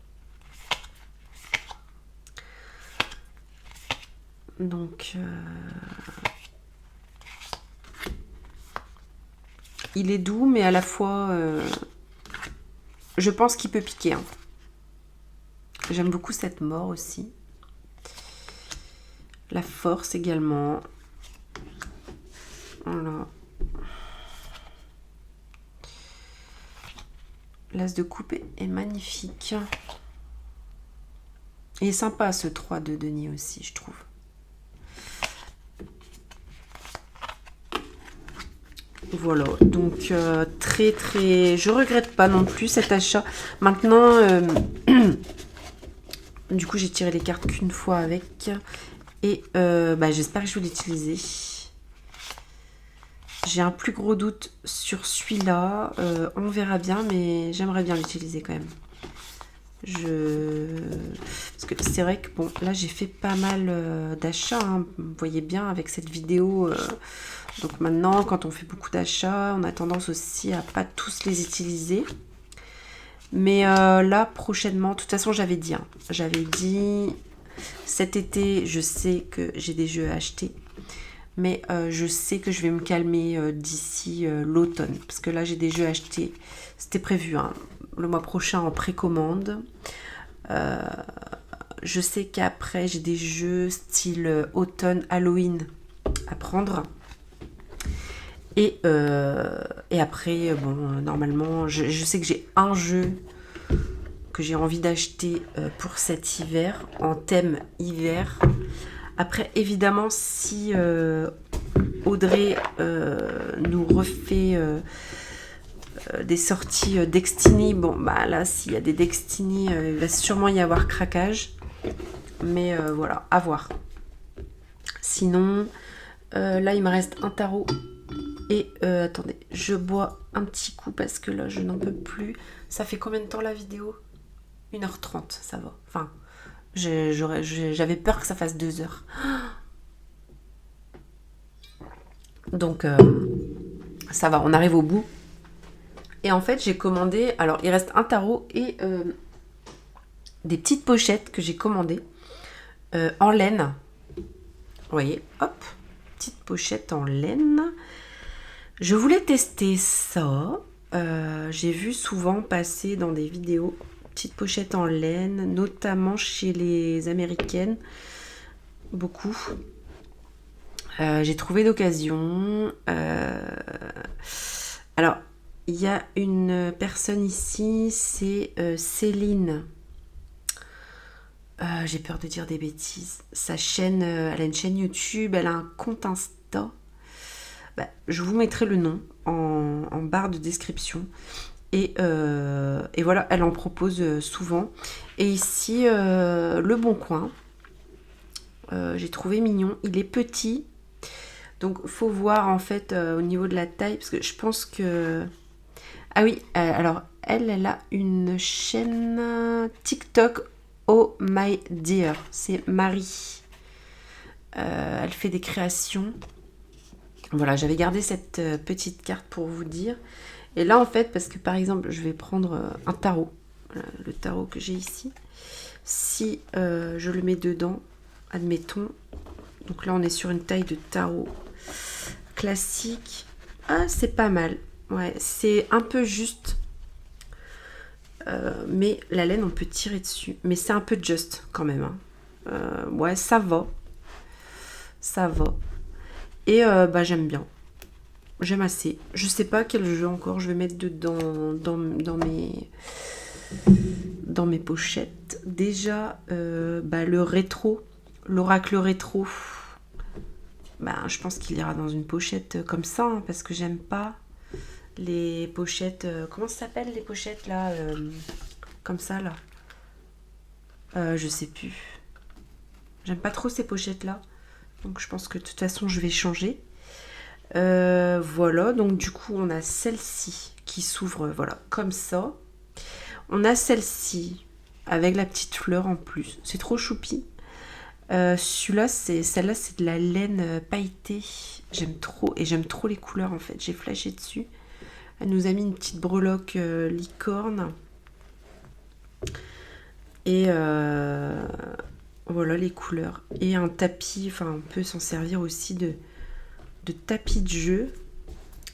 Donc il est doux, mais à la fois je pense qu'il peut piquer. Hein. J'aime beaucoup cette mort aussi. La force également. Voilà. L'as de coupe est magnifique. Il est sympa ce 3 de Denis aussi, je trouve. Voilà, donc très très... Je regrette pas non plus cet achat. Maintenant, du coup j'ai tiré les cartes qu'une fois avec. Et j'espère que je vais l'utiliser. J'ai un plus gros doute sur celui-là. On verra bien, mais j'aimerais bien l'utiliser quand même. Parce que c'est vrai que bon, là j'ai fait pas mal d'achats. Hein. Vous voyez bien avec cette vidéo. Donc maintenant, quand on fait beaucoup d'achats, on a tendance aussi à pas tous les utiliser. Mais là, prochainement, de toute façon, j'avais dit, cet été, je sais que j'ai des jeux à acheter. Mais je sais que je vais me calmer d'ici l'automne. Parce que là, j'ai des jeux à acheter. C'était prévu, hein, le mois prochain en précommande. Je sais qu'après, j'ai des jeux style automne, Halloween à prendre. Et après, bon, normalement, je sais que j'ai un jeu que j'ai envie d'acheter pour cet hiver, en thème hiver. Après, évidemment, si Audrey nous refait des sorties Destiny, bon, bah là, s'il y a des Destiny, il va sûrement y avoir craquage. Mais voilà, à voir. Sinon, là, il me reste un tarot. Et attendez, je bois un petit coup parce que là, je n'en peux plus. Ça fait combien de temps la vidéo? 1h30, ça va. Enfin, j'avais peur que ça fasse 2 heures. Donc, ça va, on arrive au bout. Et en fait, j'ai commandé... Alors, il reste un tarot et des petites pochettes que j'ai commandées en laine. Vous voyez, hop, petite pochette en laine. Je voulais tester ça. J'ai vu souvent passer dans des vidéos petites pochettes en laine, notamment chez les américaines. Beaucoup. J'ai trouvé d'occasion. Alors, il y a une personne ici, c'est Céline. J'ai peur de dire des bêtises. Sa chaîne, elle a une chaîne YouTube, elle a un compte Insta. Je vous mettrai le nom en barre de description. Et voilà, elle en propose souvent. Et ici, le Bon Coin. J'ai trouvé mignon. Il est petit. Donc, faut voir en fait au niveau de la taille. Parce que je pense que... Ah oui, alors, elle a une chaîne TikTok. Oh my dear. C'est Marie. Elle fait des créations. Voilà, j'avais gardé cette petite carte pour vous dire. Et là, en fait, parce que par exemple, je vais prendre un tarot. Voilà, le tarot que j'ai ici. Si je le mets dedans, admettons. Donc là, on est sur une taille de tarot classique. Ah, c'est pas mal. Ouais, c'est un peu juste. Mais la laine, on peut tirer dessus. Mais c'est un peu juste quand même. Hein. Ouais, ça va. Ça va. Et j'aime bien. j'aime assez. Je sais pas quel jeu encore je vais mettre dedans dans mes pochettes. Déjà, le rétro, l'oracle rétro. Je pense qu'il ira dans une pochette comme ça, hein, parce que j'aime pas les pochettes. Comment ça s'appelle les pochettes là comme ça là je sais plus. J'aime pas trop ces pochettes là. Donc je pense que de toute façon je vais changer. Voilà, donc du coup on a celle-ci qui s'ouvre voilà comme ça. On a celle-ci avec la petite fleur en plus. C'est trop choupi. Celle-là c'est de la laine pailletée. J'aime trop et j'aime trop les couleurs en fait. J'ai flashé dessus. Elle nous a mis une petite breloque licorne. Et voilà les couleurs. Et un tapis, enfin on peut s'en servir aussi de tapis de jeu.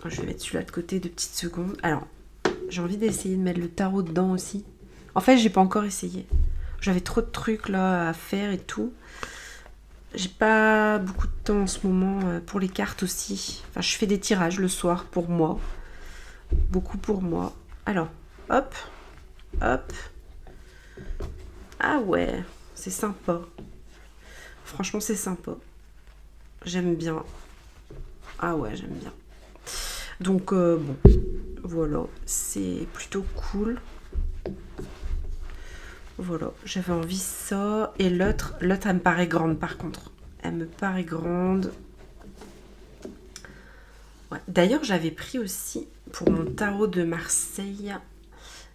Je vais mettre celui-là de côté 2 petites secondes. Alors, j'ai envie d'essayer de mettre le tarot dedans aussi. En fait, j'ai pas encore essayé. J'avais trop de trucs là à faire et tout. J'ai pas beaucoup de temps en ce moment pour les cartes aussi. Enfin, je fais des tirages le soir pour moi. Beaucoup pour moi. Alors, hop, hop. Ah ouais, c'est sympa. Franchement, c'est sympa. J'aime bien. Ah ouais, j'aime bien. Donc, bon, voilà, c'est plutôt cool. Voilà, j'avais envie de ça. Et l'autre, elle me paraît grande par contre. Elle me paraît grande. Ouais. D'ailleurs, j'avais pris aussi, pour mon tarot de Marseille,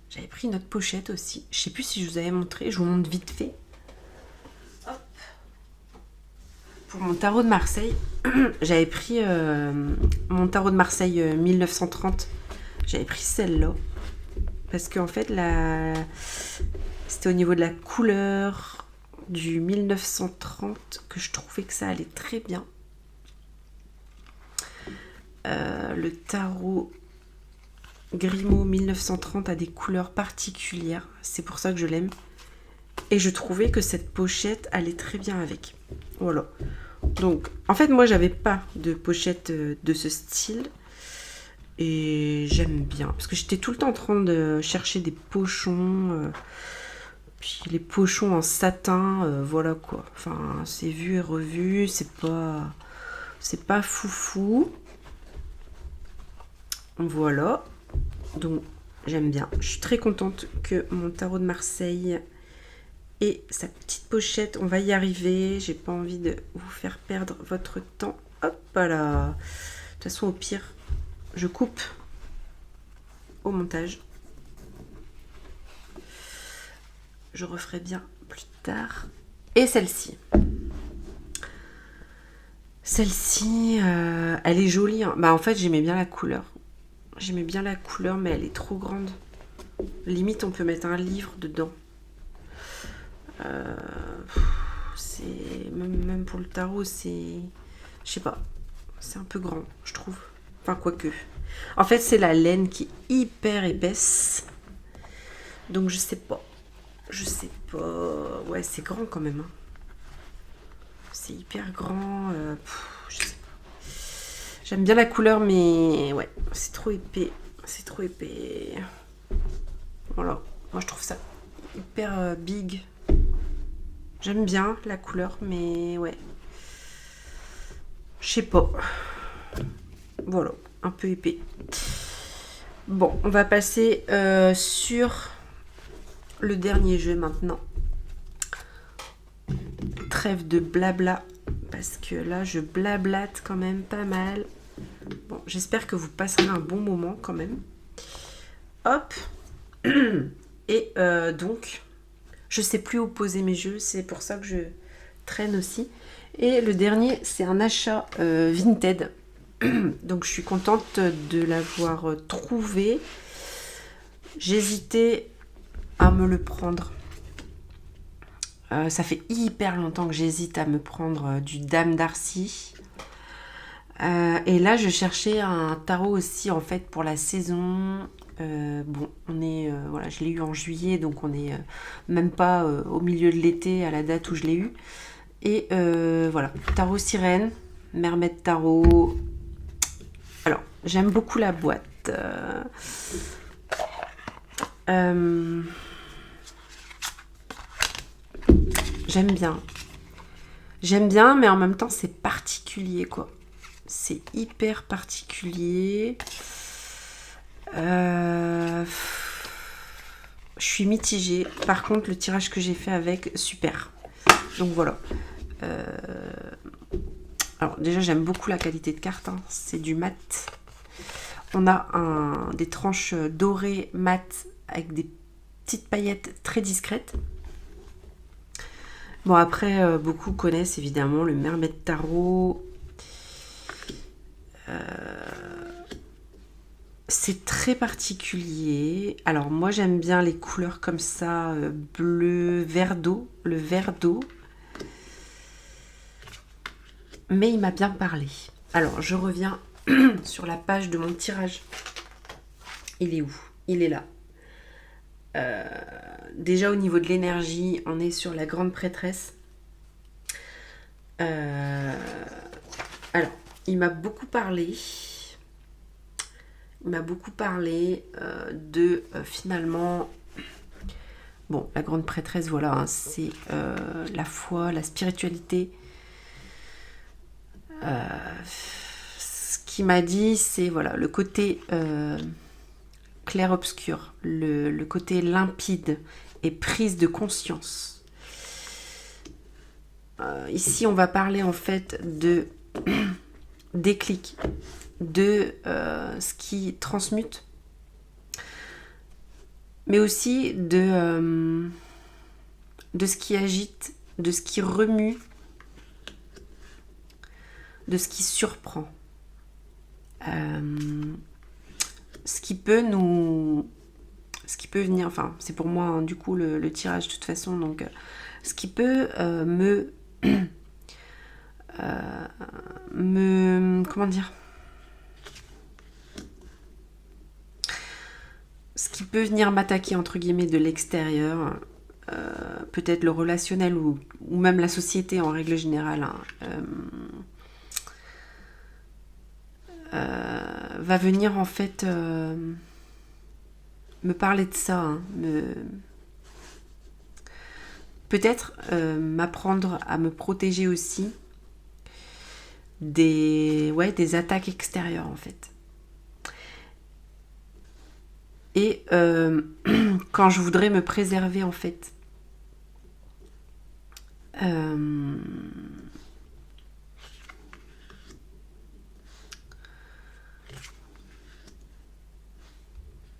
j'avais pris une autre pochette aussi. Je sais plus si je vous avais montré, je vous montre vite fait. Hop. Pour mon tarot de Marseille, j'avais pris mon tarot de Marseille 1930. J'avais pris celle-là. Parce qu'en fait, c'était au niveau de la couleur du 1930 que je trouvais que ça allait très bien. Le tarot Grimaud 1930 a des couleurs particulières. C'est pour ça que je l'aime. Et je trouvais que cette pochette allait très bien avec. Voilà. Donc, en fait, moi, j'avais pas de pochette de ce style. Et j'aime bien. Parce que j'étais tout le temps en train de chercher des pochons. Puis les pochons en satin. Voilà quoi. Enfin, c'est vu et revu. C'est pas foufou. Voilà. Donc, j'aime bien. Je suis très contente que mon tarot de Marseille ait sa petite pochette. On va y arriver. J'ai pas envie de vous faire perdre votre temps. Hop là. De toute façon, au pire, je coupe au montage. Je referai bien plus tard. Et celle-ci. Celle-ci, elle est jolie. Hein. En fait, j'aimais bien la couleur. J'aimais bien la couleur, mais elle est trop grande. Limite, on peut mettre un livre dedans. C'est même pour le tarot, c'est... Je sais pas. C'est un peu grand, je trouve. Enfin, quoique. En fait, c'est la laine qui est hyper épaisse. Donc, je sais pas. Ouais, c'est grand quand même. Hein. C'est hyper grand. Je sais pas. J'aime bien la couleur, mais ouais, c'est trop épais. C'est trop épais. Voilà. Moi, je trouve ça hyper big. J'aime bien la couleur, mais ouais. Je sais pas. Voilà, un peu épais. Bon, on va passer sur le dernier jeu maintenant. Trêve de blabla, parce que là, je blablate quand même pas mal. Bon, j'espère que vous passerez un bon moment quand même. Hop. Et donc, je sais plus où poser mes jeux, c'est pour ça que je traîne aussi. Et le dernier, c'est un achat Vinted. Donc, je suis contente de l'avoir trouvé. J'hésitais à me le prendre. Ça fait hyper longtemps que j'hésite à me prendre du Dame Darcy. Et là, je cherchais un tarot aussi, en fait, pour la saison. Bon, on est... voilà, je l'ai eu en juillet, donc on est même pas au milieu de l'été à la date où je l'ai eu. Et voilà, tarot sirène, Mermaid Tarot. Alors, J'aime beaucoup la boîte. J'aime bien. J'aime bien, mais en même temps, c'est particulier, quoi. C'est hyper particulier. Je suis mitigée. Par contre, le tirage que j'ai fait avec, super. Donc voilà. Alors déjà, j'aime beaucoup la qualité de carte. Hein. C'est du mat. On a des tranches dorées mat avec des petites paillettes très discrètes. Bon, après, beaucoup connaissent évidemment le Mermaid Tarot. C'est très particulier. Alors moi, j'aime bien les couleurs comme ça, bleu, vert d'eau, le vert d'eau. Mais il m'a bien parlé. Alors, je reviens sur la page de mon tirage. Il est où? Il est là. Déjà au niveau de l'énergie, on est sur la grande prêtresse. Alors, il m'a beaucoup parlé. Il m'a beaucoup parlé de finalement... Bon, la grande prêtresse, voilà, hein, c'est la foi, la spiritualité. Ce qu'il m'a dit, c'est voilà, le côté clair-obscur, le côté limpide et prise de conscience. Ici, on va parler en fait de déclic, de ce qui transmute, mais aussi de ce qui agite, de ce qui remue, de ce qui surprend. Ce qui peut venir, enfin c'est pour moi hein, du coup le tirage de toute façon, donc ce qui peut comment dire, ce qui peut venir m'attaquer entre guillemets de l'extérieur, peut-être le relationnel ou même la société en règle générale, hein, va venir en fait me parler de ça, hein, peut-être m'apprendre à me protéger aussi des attaques extérieures en fait. Et quand je voudrais me préserver en fait,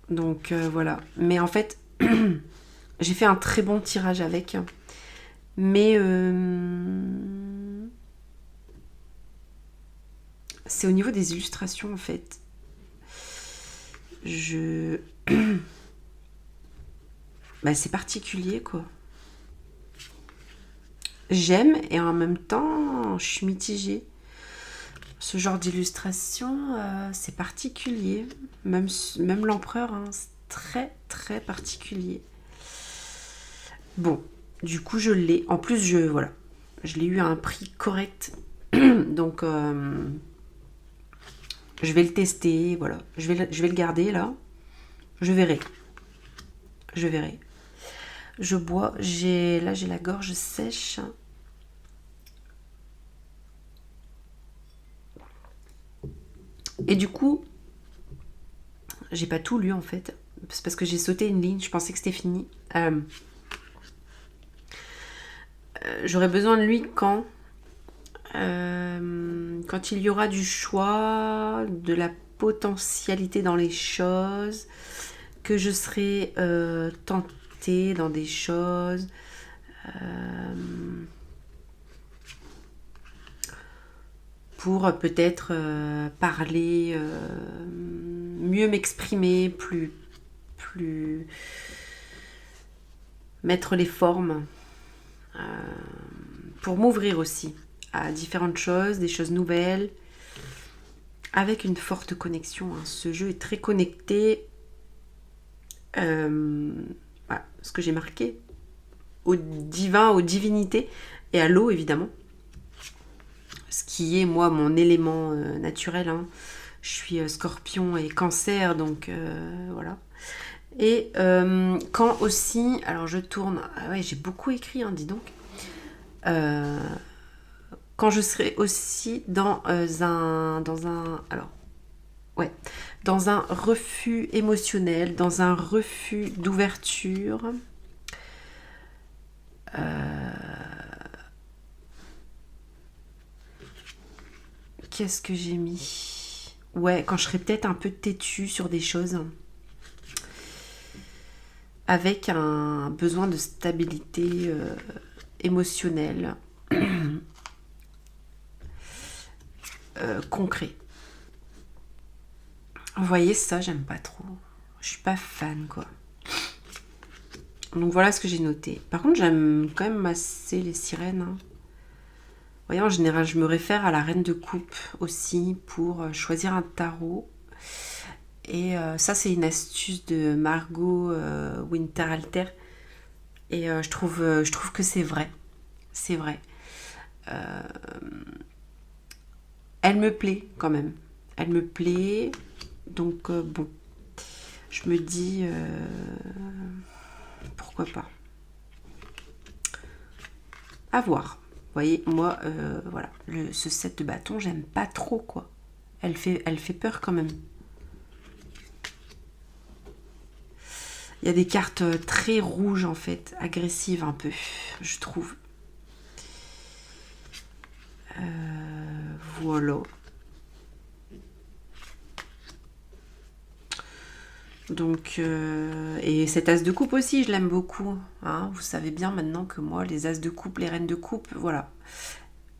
donc voilà. Mais en fait, j'ai fait un très bon tirage avec, mais c'est au niveau des illustrations en fait. C'est particulier quoi. J'aime et en même temps je suis mitigée. Ce genre d'illustration, c'est particulier. Même l'empereur, hein, c'est très très particulier. Bon, du coup je l'ai. En plus, je l'ai eu à un prix correct. Donc je vais le tester. Voilà, je vais le garder là. Je verrai. Je bois. J'ai la gorge sèche. Et du coup, j'ai pas tout lu en fait. C'est parce que j'ai sauté une ligne. Je pensais que c'était fini. J'aurais besoin de lui quand il y aura du choix, de la potentialité dans les choses, que je serai tentée dans des choses, pour peut-être parler, mieux m'exprimer, plus mettre les formes, pour m'ouvrir aussi à différentes choses, des choses nouvelles, avec une forte connexion. Hein. Ce jeu est très connecté, ce que j'ai marqué, au divin, aux divinités, et à l'eau évidemment, ce qui est moi mon élément naturel, hein. Je suis scorpion et cancer, donc voilà. Et quand aussi, alors je tourne, ah ouais, j'ai beaucoup écrit, hein, dis donc. Quand je serai aussi alors, ouais, dans un refus émotionnel, dans un refus d'ouverture. Qu'est-ce que j'ai mis? Ouais, quand je serai peut-être un peu têtue sur des choses, avec un besoin de stabilité émotionnelle concret. Vous voyez, ça, j'aime pas trop. Je suis pas fan, quoi. Donc voilà ce que j'ai noté. Par contre, j'aime quand même assez les sirènes. Hein. Vous voyez, en général, je me réfère à la reine de coupe aussi pour choisir un tarot. Et ça, c'est une astuce de Margot Winterhalter. Et je trouve que c'est vrai. C'est vrai. Elle me plaît quand même. Elle me plaît. Donc bon. Je me dis... pourquoi pas. À voir. Vous voyez, moi, voilà. Ce set de bâton, j'aime pas trop, quoi. Elle fait peur quand même. Il y a des cartes très rouges, en fait. Agressives un peu, je trouve. Voilà. Donc, et cet as de coupe aussi, je l'aime beaucoup. Hein. Vous savez bien maintenant que moi, les as de coupe, les reines de coupe, voilà.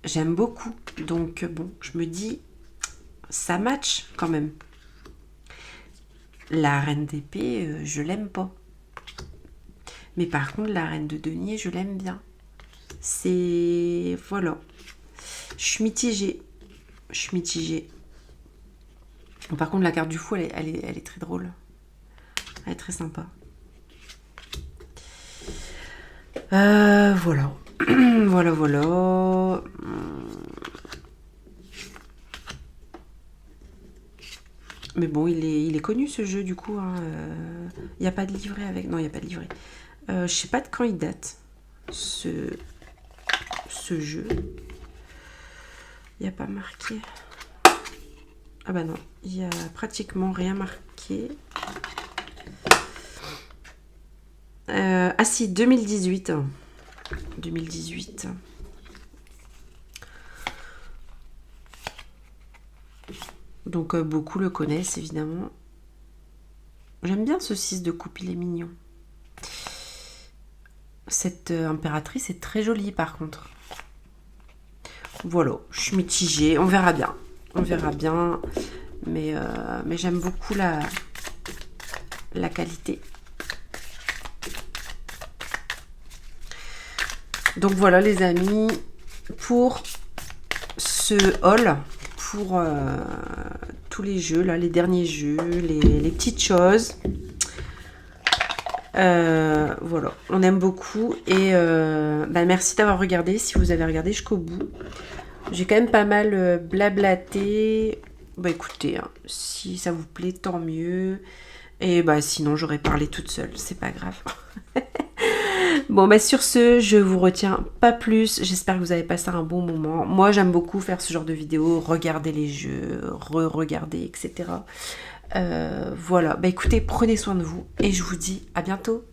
J'aime beaucoup. Donc, bon, je me dis, ça match quand même. La reine d'épée, je l'aime pas. Mais par contre, la reine de denier, je l'aime bien. C'est... Voilà. Je suis mitigée. Je suis mitigée. Par contre, la carte du fou, elle est très drôle. Elle est très sympa. Voilà. Voilà. Mais bon, il est connu ce jeu du coup. Hein. Il n'y a pas de livret avec. Non, il n'y a pas de livret. Je sais pas de quand il date ce jeu. Il n'y a pas marqué. Ah bah non, il n'y a pratiquement rien marqué. Ah si, 2018. 2018. Donc beaucoup le connaissent évidemment. J'aime bien ce 6 de coupe, il est mignon. Cette impératrice est très jolie par contre. Voilà, je suis mitigée, on verra bien. On verra bien. Mais j'aime beaucoup la qualité. Donc voilà les amis, pour ce haul, pour tous les jeux, là, les derniers jeux, les petites choses. Voilà, on aime beaucoup. Et merci d'avoir regardé, si vous avez regardé jusqu'au bout. J'ai quand même pas mal blablaté. Bah écoutez, hein, si ça vous plaît, tant mieux. Et bah sinon, j'aurais parlé toute seule, c'est pas grave. Bon, bah sur ce, je vous retiens pas plus. J'espère que vous avez passé un bon moment. Moi, j'aime beaucoup faire ce genre de vidéos, regarder les jeux, re-regarder, etc. Voilà, bah écoutez, prenez soin de vous et je vous dis à bientôt.